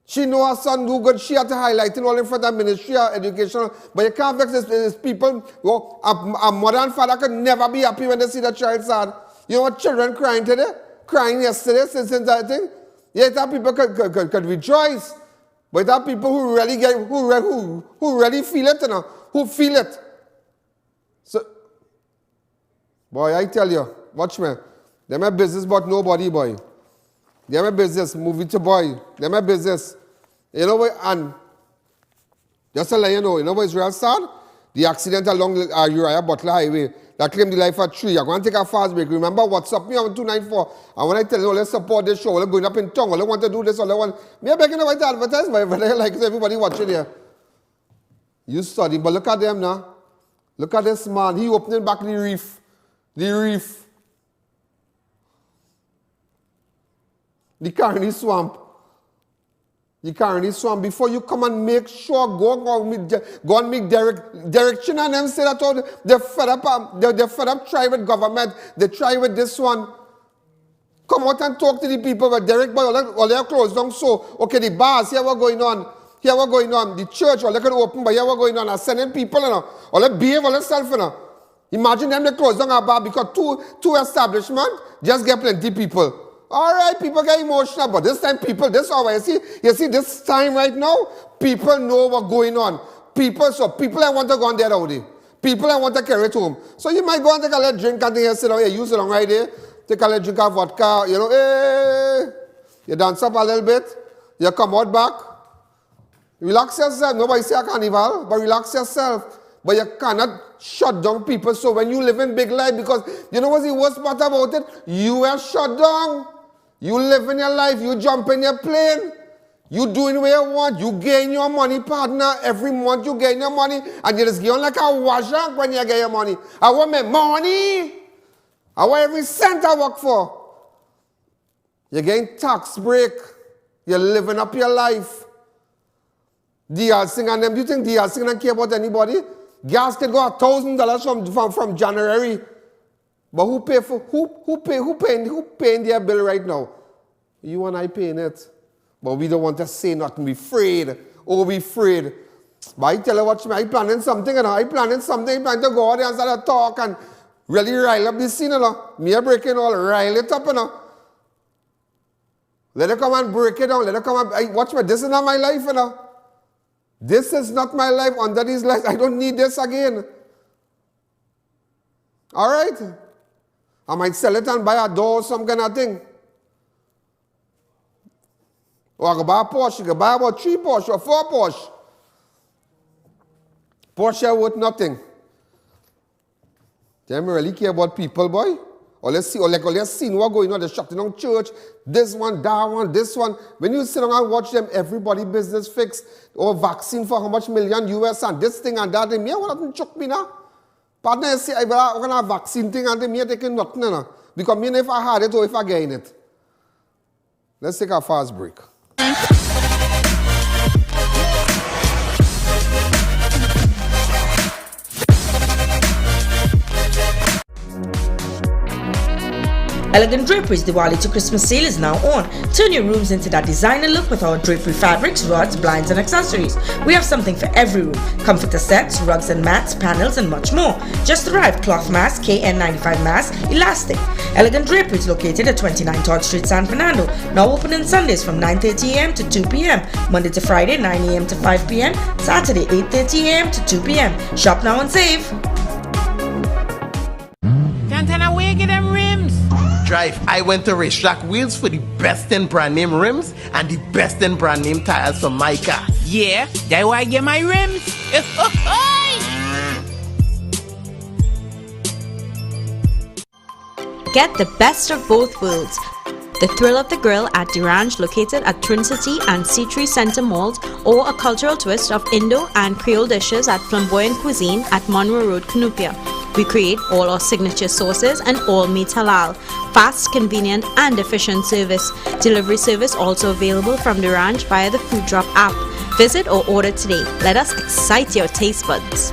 She know her son do good. She had to highlight it all in front of the Ministry of Education. But you can't vex these people. Well, a mother and father could never be happy when they see the child sad. You know what children crying today? Crying yesterday since that thing? Yeah, that people could rejoice. But there are people who really get, who really feel it, you know, who feel it. So, boy, I tell you, watch me. They're my business, but nobody, boy. They're my business, move it to boy. They're my business. You know what, and just to let you know what is real sad? The accident along Uriah Butler Highway that claimed the life of 3. I'm going to take a fast break. Remember, WhatsApp me on 294. And when I tell you, let's support this show, we're going up in tongue, I want to do this, all I want. Me, I'm begging about to advertise, but I like everybody watching here. You study, but look at them now. Look at this man. He opening back the reef. The reef. The Carney Swamp. The Carney Swamp. Before you come and make sure, go and make direction and them say that all they're fed up try with government. They try with this one. Come out and talk to the people. But Derek boy, all they are closed down. So, okay, the bars, here what going on. Here what going on. The church, all they can open, but here what going on. I'm sending people, you know. All they behave all themselves, you know. Imagine them they close down a bar because two establishment just get plenty people. All right, people get emotional, but this time people, this hour, you see this time right now, people know what's going on. People that want to go on there already. People I want to carry it home. So you might go and take a little drink and then sit down here, you sit down right there, take a little drink of vodka, you know, hey, you dance up a little bit, you come out back, relax yourself. Nobody say a carnival, but relax yourself. But you cannot shut down people. So when you live in big life, because you know what's the worst part about it? You are shut down. You live in your life, you jump in your plane, you doing what you want, you gain your money, partner. Every month you gain your money, and you just get on like a washak when you get your money. I want my money. I want every cent I work for. You're getting tax break. You're living up your life. DRC and them, do you think DRC don't care about anybody? Gas can go $1,000 from January. But who paying their bill right now? You and I paying it. But we don't want to say nothing. We afraid. Oh, we afraid. But I tell you what, I planning something, you know. I planning something. I plan to go out there and start to talk and really rile up this scene, you know. Me a breaking all, rile it up, you know. Let it come and break it down. Let it come and, watch me, this is not my life, you know. This is not my life. Under these lives, I don't need this again. All right? I might sell it and buy a door or some kind of thing. Or I could buy a Porsche. You could buy about 3 Porsche or 4 Porsche. Porsche worth nothing. They don't really care about people, boy. Or let's see, or like let's see what going on. They're shutting down church. This one, that one, this one. When you sit down and watch them, everybody business fixed. Or vaccine for how much million US and this thing and that. Me, what doesn't choke me now? Partner, say, I'm going to have vaccine thing and me taking nothing. No. Because me, if I had it or if I gain it. Let's take a fast break. Elegant Drapery's Diwali to Christmas sale is now on. Turn your rooms into that designer look with our drapery fabrics, rods, blinds and accessories. We have something for every room. Comforter sets, rugs and mats, panels and much more. Just arrived cloth mask, KN95 mask, elastic. Elegant Drapery is located at 29 Todd Street, San Fernando. Now open on Sundays from 9:30 a.m. to 2 p.m. Monday to Friday 9 a.m. to 5 p.m. Saturday 8:30 a.m. to 2 p.m. Shop now and save. Can't away get them rims. Drive, I went to Racetrack Wheels for the best in brand name rims and the best in brand name tires for my car. Yeah, that's why I get my rims. Get the best of both worlds. The thrill of the grill at the ranch located at Twin City and C3 Center Malls, or a cultural twist of Indo and Creole dishes at Flamboyant Cuisine at Monroe Road, Cunupia. We create all our signature sauces and all meat halal. Fast, convenient and efficient service. Delivery service also available from the ranch via the Food Drop app. Visit or order today. Let us excite your taste buds.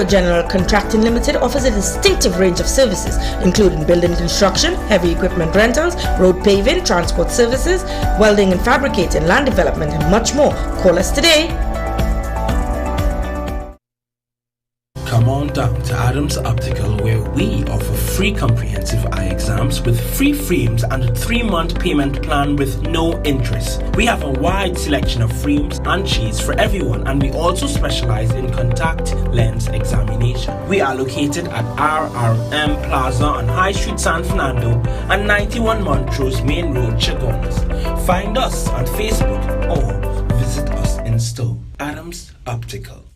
General Contracting Limited offers a distinctive range of services, including building construction, heavy equipment rentals, road paving, transport services, welding and fabricating, land development, and much more. Call us today. Come on down to Adams Optical, where we offer free comprehensive eye exams with free frames and a 3-month payment plan with no interest. We have a wide selection of frames and shades for everyone, and we also specialize in contact lens examination. We are located at RRM Plaza on High Street, San Fernando and 91 Montrose Main Road, Chaguanas. Find us on Facebook or visit us in store. Adams Optical.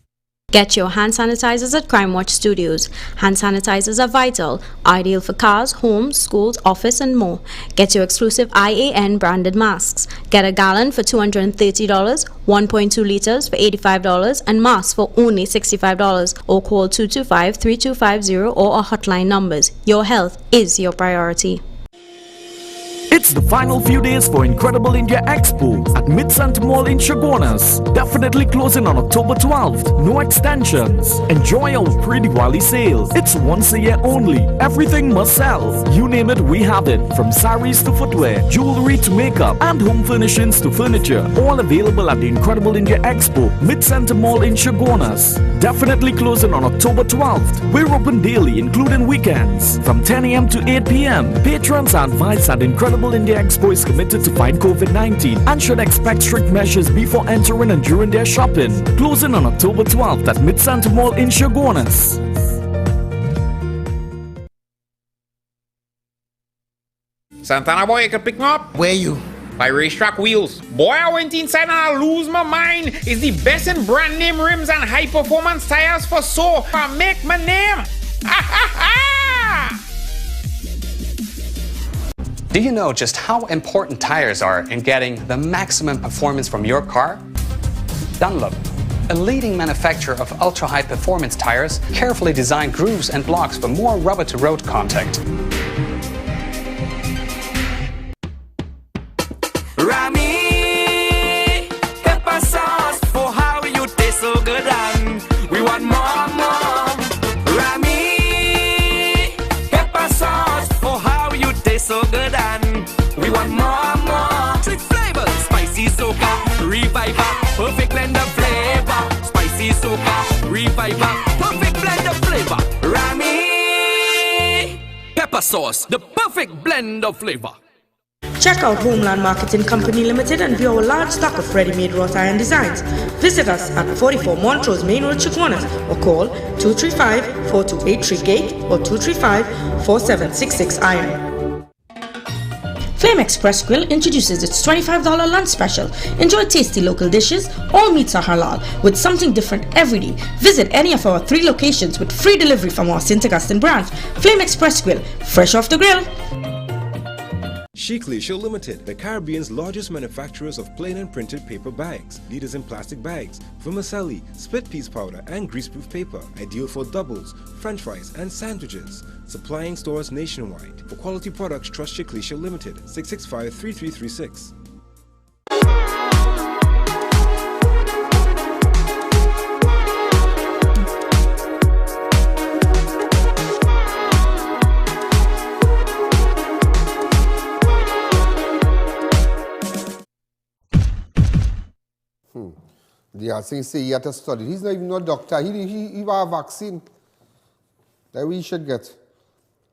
Get your hand sanitizers at Crime Watch Studios. Hand sanitizers are vital, ideal for cars, homes, schools, office and more. Get your exclusive I.A.N. branded masks. Get a gallon for $230, 1.2 liters for $85 and masks for only $65 or call 225-3250 or our hotline numbers. Your health is your priority. It's the final few days for Incredible India Expo at Mid-Sant Mall in Chaguanas. Definitely closing on October 12th. No extensions. Enjoy our pre-Diwali sale. It's once a year only. Everything must sell. You name it, we have it. From saris to footwear, jewelry to makeup, and home furnishings to furniture. All available at the Incredible India Expo, Mid-Sant Mall in Chaguanas. Definitely closing on October 12th. We're open daily, including weekends, from 10 a.m. to 8 p.m. Patrons are advised that Incredible India Expo is committed to fight COVID-19 and should expect strict measures before entering and during their shopping. Closing on October 12th at Mid-Sant Mall in Chaguanas. Santana boy, you can pick me up. Where you? By Racetrack Wheels. Boy, I went inside and I lose my mind. It's the best in brand name rims and high performance tires for so I make my name. Ha ha ha! Do you know just how important tires are in getting the maximum performance from your car? Dunlop, a leading manufacturer of ultra-high performance tires, carefully designed grooves and blocks for more rubber-to-road contact. Rami, pepper sauce for how you taste so good and we want more. Rami, pepper sauce for how you taste so good and we want more. Sweet flavors, spicy soca, reviver, perfect blend of flavor. Spicy soca, reviver, perfect blend of flavor. Rami, pepper sauce, the perfect blend of flavor. Check out Homeland Marketing Company Limited and view our large stock of ready-made wrought iron designs. Visit us at 44 Montrose Main Road, Chaguanas, or call 235-428-38 or 235-4766 iron. Flame Express Grill introduces its $25 lunch special. Enjoy tasty local dishes. All meats are halal with something different every day. Visit any of our 3 locations with free delivery from our St. Augustine branch. Flame Express Grill, fresh off the grill. Sheikh Leisure Limited, the Caribbean's largest manufacturers of plain and printed paper bags, leaders in plastic bags, vermicelli, split piece powder and greaseproof paper, ideal for doubles, french fries and sandwiches. Supplying stores nationwide. For quality products, trust Sheikh Leisure Limited, 665-3336. The thing say he had to study. He's not even a doctor. He want a vaccine. That we should get.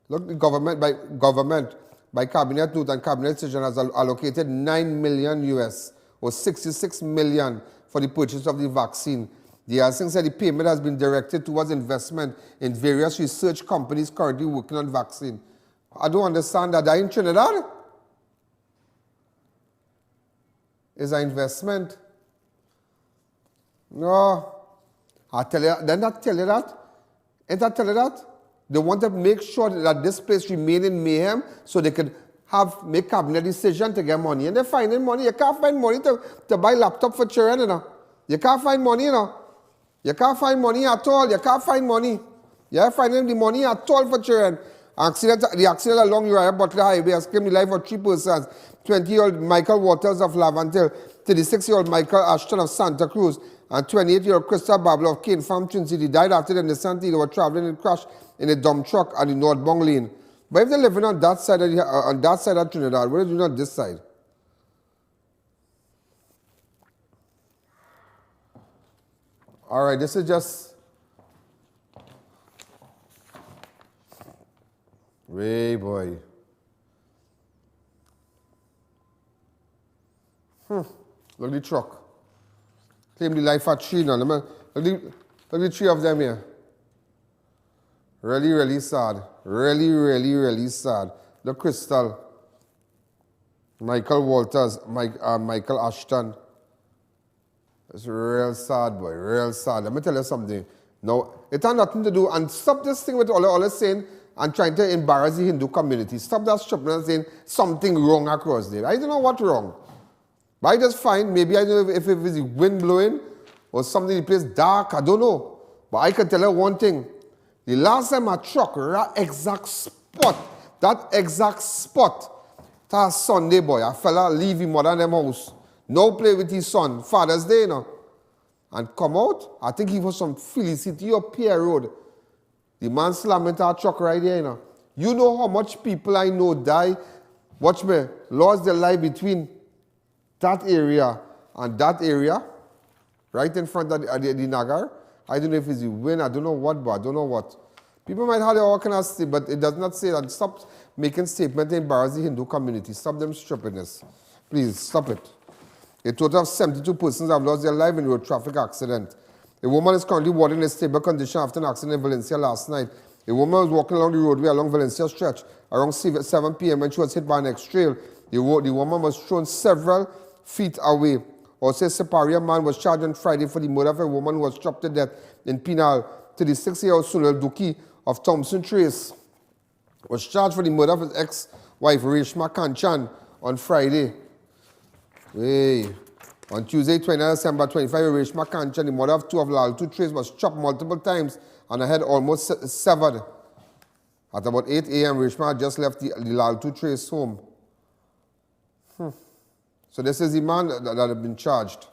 Look, the government by cabinet note and cabinet decision has allocated $9 million US or 66 million for the purchase of the vaccine. The other thing said the payment has been directed towards investment in various research companies currently working on vaccine. I don't understand that. That in Trinidad is an investment. No. I tell you, then I tell you that. Ain't I tell you that? They want to make sure that this place remain in mayhem so they could make cabinet decision to get money. And they're finding money. You can't find money to buy laptop for children, you know. You can't find money, you know. You can't find money at all. You can't find money. You're finding the money at all for children. The accident along Uriah Butler Highway has claimed the life of 3 persons. 20-year-old Michael Waters of Lavantil, 36-year-old Michael Ashton of Santa Cruz, and 28-year-old Crystal Babel of Cane Farm, Trinity. They died after the Nissan They were traveling in a crash in a dump truck on the northbound lane. But if they're living on that side of Trinidad, what are they doing on this side? All right, this is just... Way boy. Look at the truck. Claim the life at 3 now. Look at the 3 of them here. Really, really sad. Really, really, really sad. The Crystal, Michael Walters, Michael Ashton. It's real sad, boy, real sad. Let me tell you something. Now, it has nothing to do, and stop this thing with all saying and trying to embarrass the Hindu community. Stop that stripping and saying something wrong across there. I don't know what's wrong. But I just find, maybe I don't know if it's the wind blowing or something, the place dark, I don't know. But I can tell you one thing. The last time I truck, that exact spot, that Sunday boy, a fella leave his mother in them house. No play with his son, Father's Day, you know. And come out, I think he was from Felicity or Pierre Road. The man slammed into a truck right there, you know. You know how much people I know die, watch me, lost their life between that area and that area, right in front of the Nagar. I don't know if it's the wind, I don't know what, but I don't know what. People might have all kind of say, but it does not say that. Stop making statements to embarrass the Hindu community. Stop them stupidness. Please, stop it. A total of 72 persons have lost their life in road traffic accident. A woman is currently warded in a stable condition after an accident in Valencia last night. A woman was walking along the roadway along Valencia stretch around 7 p.m. when she was hit by an X-Trail. The woman was thrown several feet away. Also, a Separia man was charged on Friday for the murder of a woman who was chopped to death in Pinal. 36-year-old Sunil Duki of Thompson Trace was charged for the murder of his ex-wife Reshma Kanchan on Friday. Hey. On Tuesday, 29 December 25, Reshma Kanchan, the mother of two of Laltu Trace, was chopped multiple times and her head almost severed. At about 8 a.m., Reshma had just left the Laltu Trace home. So this is the man that had been charged.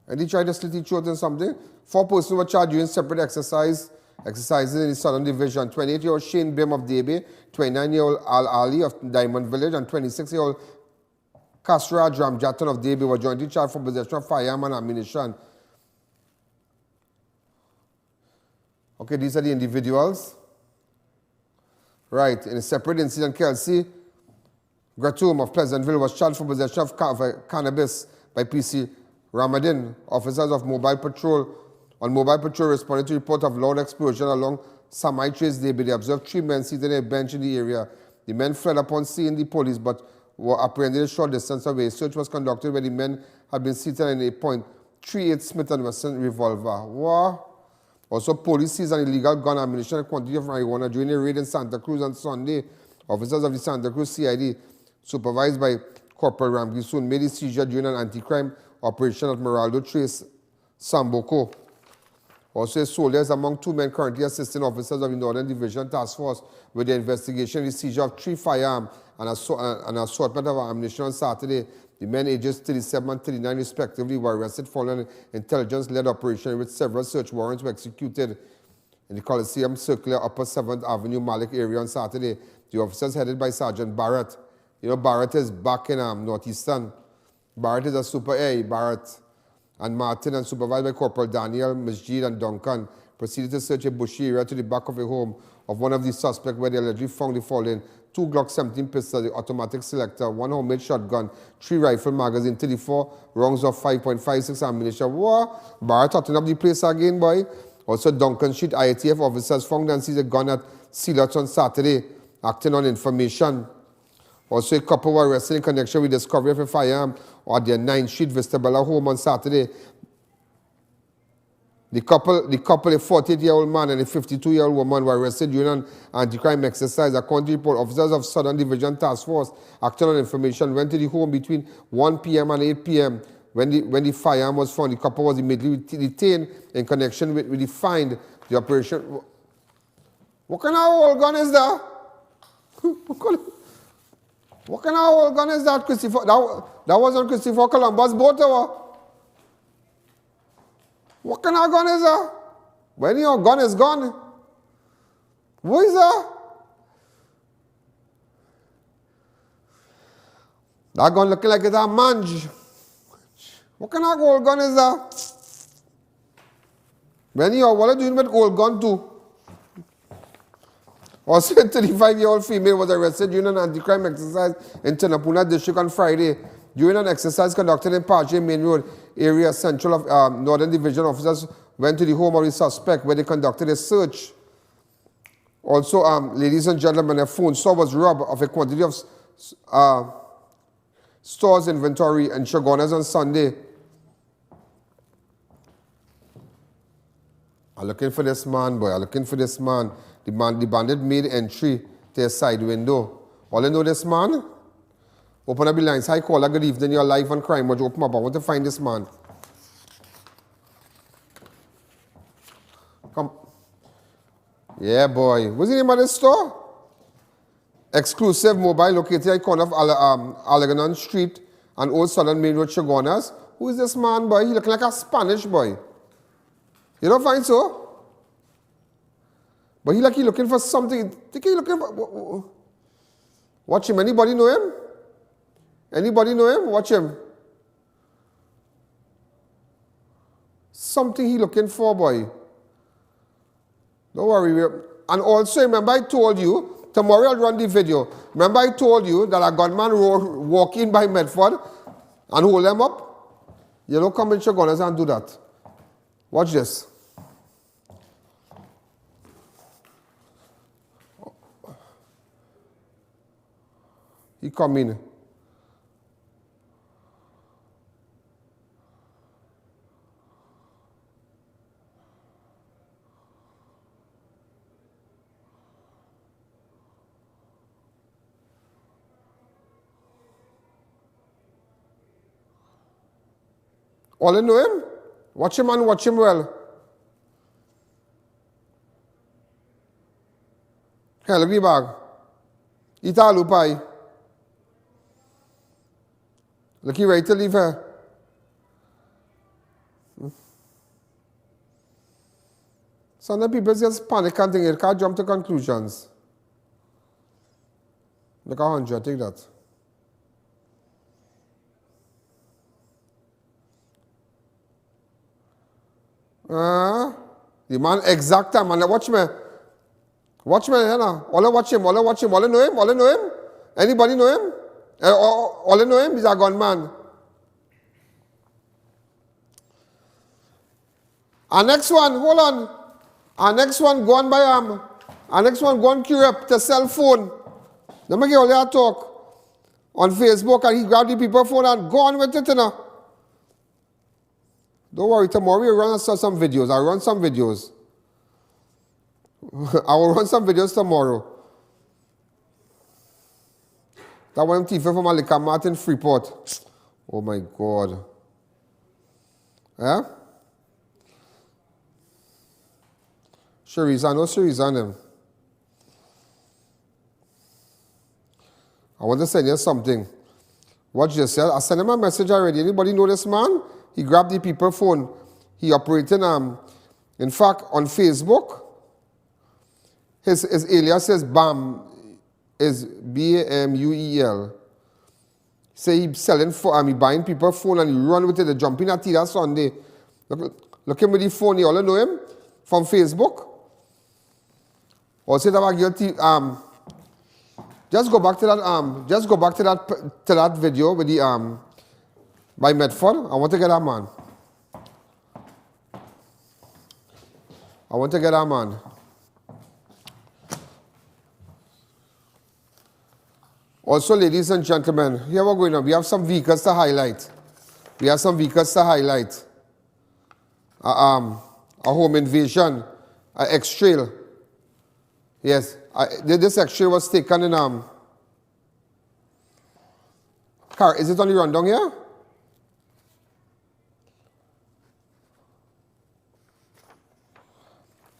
And he tried to slit his throat and something. 4 persons were charged during separate exercises in the Southern Division. 28-year-old Shane Bim of DEBE, 29-year-old Al Ali of Diamond Village, and 26-year-old Kasraj Ramjatan of DEBE were jointly charged for possession of firearm and ammunition. Okay, these are the individuals. Right, in a separate incident, Kelsey Gratum of Pleasantville was charged for possession of cannabis by PC Ramadan. Officers of Mobile Patrol responded to report of loud explosion along SAMAI Trace DEBE. They observed 3 men seated on a bench in the area. The men fled upon seeing the police but were apprehended a short distance away. A search was conducted where the men had been seated in a .38 Smith & Wesson revolver. What? Also, police seized an illegal gun, ammunition, and quantity of marijuana during a raid in Santa Cruz on Sunday. Officers of the Santa Cruz CID, supervised by Corporal Ramgi, soon made the seizure during an anti-crime operation at Meraldo Trace, Samboko. Also, a soldier is among 2 men currently assisting officers of the Northern Division Task Force with the investigation, the seizure of 3 firearms and an assortment of ammunition on Saturday. The men ages 37 and 39 respectively were arrested following an intelligence-led operation in which several search warrants were executed in the Coliseum Circular Upper 7th Avenue Malik area on Saturday. The officers headed by Sergeant Barrett. You know, Barrett is back in Northeastern. Barrett is a Super A, Barrett. And Martin, and supervised by Corporal Daniel, Masjid, and Duncan, proceeded to search a bushy area to the back of a home of one of the suspects where they allegedly found the following: 2 Glock 17 pistols, the automatic selector, 1 homemade shotgun, 3 rifle magazine, 34 rounds of 5.56 ammunition. What? Barrett hotting up the place again, boy. Also, Duncan Street IATF officers found and seized a gun at Sealots on Saturday, acting on information. Also, a couple were arrested in connection with discovery of a firearm at their 9th Street Vistabella home on Saturday. The couple, a 48-year-old man and a 52-year-old woman, were arrested during an anti-crime exercise. According to report, officers of Southern Division Task Force, acting on information, went to the home between 1 p.m. and 8 p.m. When the firearm was found. The couple was immediately detained in connection with the find. The operation. What kind of old gun is that? What kind of old gun is that, Christopher? That wasn't Christopher Columbus boat, or what kind of gun is that? When your gun is gone, what is that? That gun looking like it's a mange. What kind of old gun is that? When you what are you doing with old gun too? Also, a 35-year-old female was arrested during an anti-crime exercise in TUNAPUNA district on Friday. During an exercise conducted in PASEA Main Road area, central of Northern Division officers went to the home of the suspect where they conducted a search. Also, ladies and gentlemen, a phone saw was robbed of a quantity of stores inventory and Chagonas on Sunday. I'm looking for this man, boy. I'm looking for this man. The bandit made entry to a side window. All you know this man? Open up the lines. Hi, caller. Good evening. You're live on Crime Watch. Open up. I want to find this man. Come. Yeah, boy. What's the name of this store? Exclusive Mobile located at the corner of Allegan Street and Old Southern Main Road, Chagonas. Who is this man, boy? He looking like a Spanish boy. You don't find so? But he like he looking for something. Think he looking for... Watch him. Anybody know him? Anybody know him? Watch him. Something he looking for, boy. Don't worry. And also, remember I told you, tomorrow I'll run the video. Remember I told you that a gunman walk in by Medford and hold them up? You don't come in Chagonas and do that. Watch this. He come in. All you know him? Watch him and watch him well. Hell, be bag. Italu pie. Look, he ready to leave her. Some of the people just panic and think it can't jump to conclusions. Look, 100, take that. The man exact time, man. Watch me. Watch me, Hannah. All watch him, all watch him, all know him, all know him. Anybody know him? All know him, he's a gunman. Our next one, hold on. Our next one gone by our next one gone Curep to cell phone. Let me get all that talk on Facebook and he grabbed the people's phone and go on with it, you know. Don't worry, tomorrow we'll run some videos. I'll run some videos. I will run some videos tomorrow. That one thief from Malika Martin Freeport. Oh my God. Yeah? Shariza, no Shariza them. I want to send you something. Watch yourself. I sent him a message already. Anybody know this man? He grabbed the people's phone. He operated, in fact, on Facebook. His alias is BAM, is BAMUEL. Say he's selling for, he buying people's phone and he run with it. They jump in at that Sunday. Look him with the phone. You all know him from Facebook. Also, that guilty. Just go back to that. Just go back to that video with the by Medford. I want to get that man. I want to get that man. Also, ladies and gentlemen, here we're going on. We have some vehicles to highlight. We have some vehicles to highlight. A home invasion, a X-Trail. Yes, this X-Trail was taken in car. Is it on the rundown here?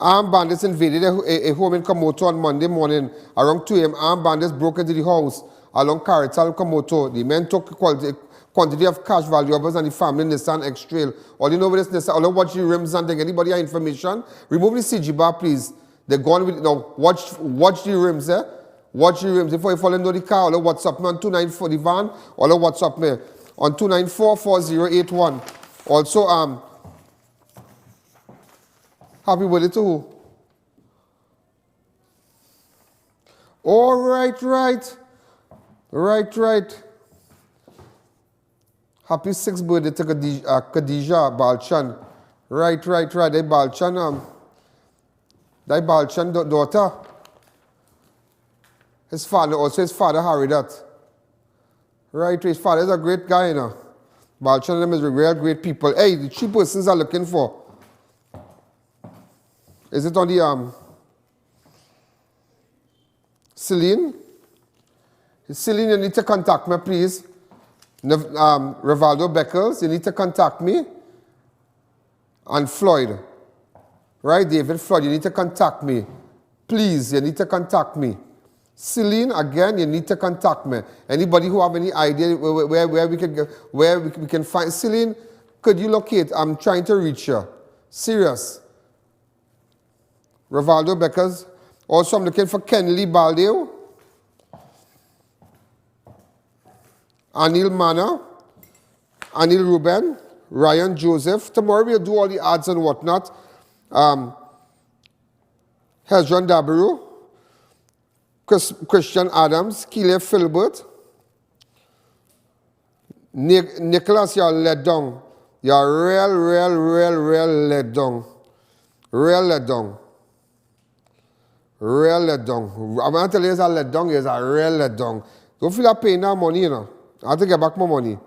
Armed bandits invaded a home in Komoto on Monday morning. Around 2 a.m., armed bandits broke into the house along Carital, Komoto. The men took quantity of cash valuables and the family Nissan X-Trail. All you know with this Nissan, all you watch the rims and things. Anybody have information? Remove the CG bar, please. They're gone with it. Now, watch the rims, eh? Watch the rims. Before you fall into the car, all you WhatsApp me on 294, the van, all you WhatsApp me on 294-4081. Also, happy birthday to who? Oh, right. Happy 6th birthday to Khadija Balchan. Right. That Balchan daughter. His father Harry that. Right, his father is a great guy, you know. Balchan and them is real great people. Hey, the 3 persons are looking for. Is it on the Celine? Celine, you need to contact me, please. Rivaldo Beckles, you need to contact me. And Floyd. Right, David Floyd, you need to contact me. Please, you need to contact me. Celine, again, you need to contact me. Anybody who have any idea where we can go, where we can find Celine, could you locate? I'm trying to reach you. Serious. Rivaldo Beckers. Also, I'm looking for Kenley Baldeo. Anil Mana. Anil Ruben. Ryan Joseph. Tomorrow we'll do all the ads and whatnot. Hezron Dabaru. Christian Adams, Keely Filbert, Nicholas, you're let down. You're real let down. Real let down. Real let down. I'm going to tell you, it's a let down, it's a real let down. Don't feel like paying that money, you know. I have to get back my money.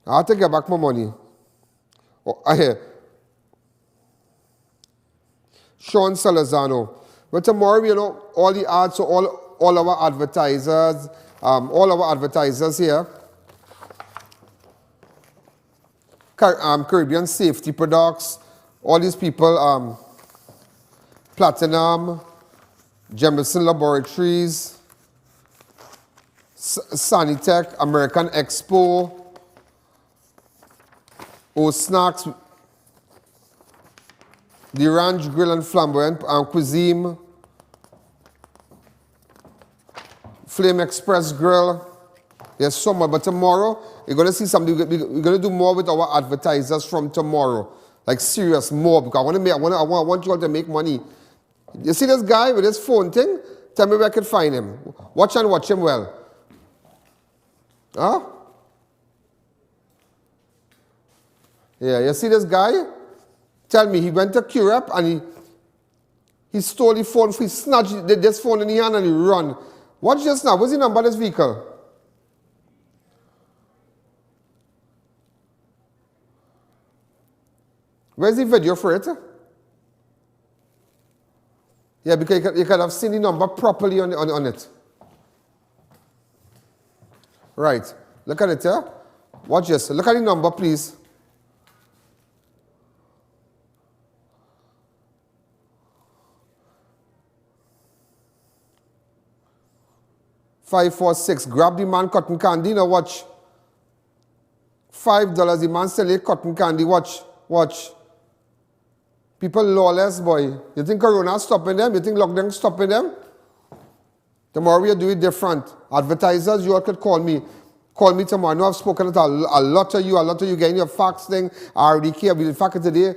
I have to get back my money. Oh, I hear. Sean Salazano. But tomorrow, you know, all the ads, so all our advertisers here, Caribbean Safety Products, all these people, Platinum, Jemison Laboratories, Sanitech, American Expo, O Snacks, the Ranch Grill and Flamboyant Cuisine, Flame Express Grill. There's so much, but tomorrow you're going to see something. We're going to do more with our advertisers from tomorrow, like serious more, because I want you all to make money. You see this guy with his phone thing? Tell me where I can find him. Watch him well. Huh? Yeah, you see this guy? Tell me, he went to Europe and he stole the phone, he snatched this phone in his hand and he run. Watch this now. What's the number of this vehicle? Where's the video for it? Yeah, because you could have seen the number properly on it. Right. Look at it here. Watch this. Look at the number, please. $546. Grab the man cotton candy. Now watch. $5. The man selling cotton candy. Watch. Watch. People lawless, boy. You think Corona stopping them? You think lockdown stopping them? Tomorrow we'll do it different. Advertisers, you all could call me. Call me tomorrow. I know I've spoken to a lot of you getting your fax thing. RDK, in fact, today,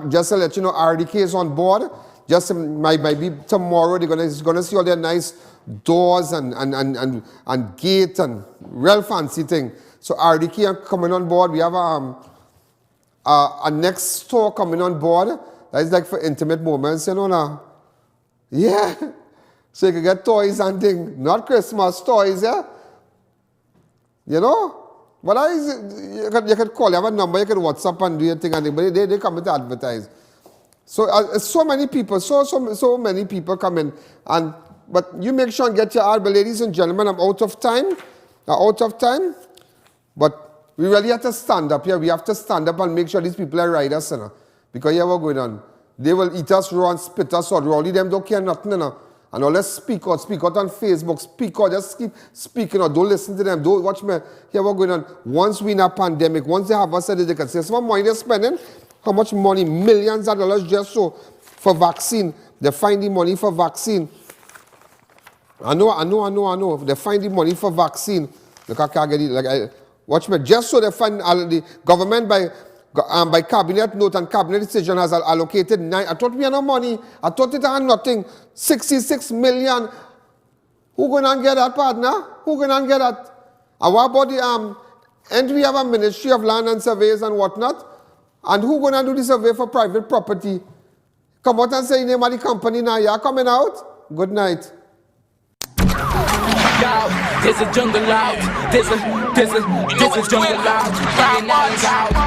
just to let you know, RDK is on board. Just maybe tomorrow they're gonna see all their nice doors and gate and real fancy thing. So RDK are coming on board. We have a next store coming on board. That's like for intimate moments, you know now. Yeah. So you can get toys and things. Not Christmas toys, yeah? You know? But you can call, you have a number, you can WhatsApp and do your thing and thing, but they come in to advertise. So so many people, so many people come in. But you make sure and get your ad. But ladies and gentlemen, I'm out of time. But we really have to stand up here. We have to stand up and make sure these people are riders, you know. Because you know what's going on. They will eat us raw and spit us out. Rowley them don't care nothing, you know. And all let's speak out on Facebook, speak out, just keep speaking out. Don't listen to them. Don't watch me. Hear what's going on. Once we in a pandemic, once they have us said they can say some money they're spending, how much money? Millions of dollars just so for vaccine. They find the money for vaccine. I know. They find the money for vaccine. Look, I can't get it. Watch me. Just so they find the government by cabinet note and cabinet decision has allocated I thought we had no money. I thought it had nothing. 66 million. Who gonna get that, partner? Who gonna get that? And what about the and we have a Ministry of Land and Surveys and whatnot? And who gonna do the survey for private property? Come out and say the name of the company now. You're coming out? Good night. There's a jungle out. There's a jungle out.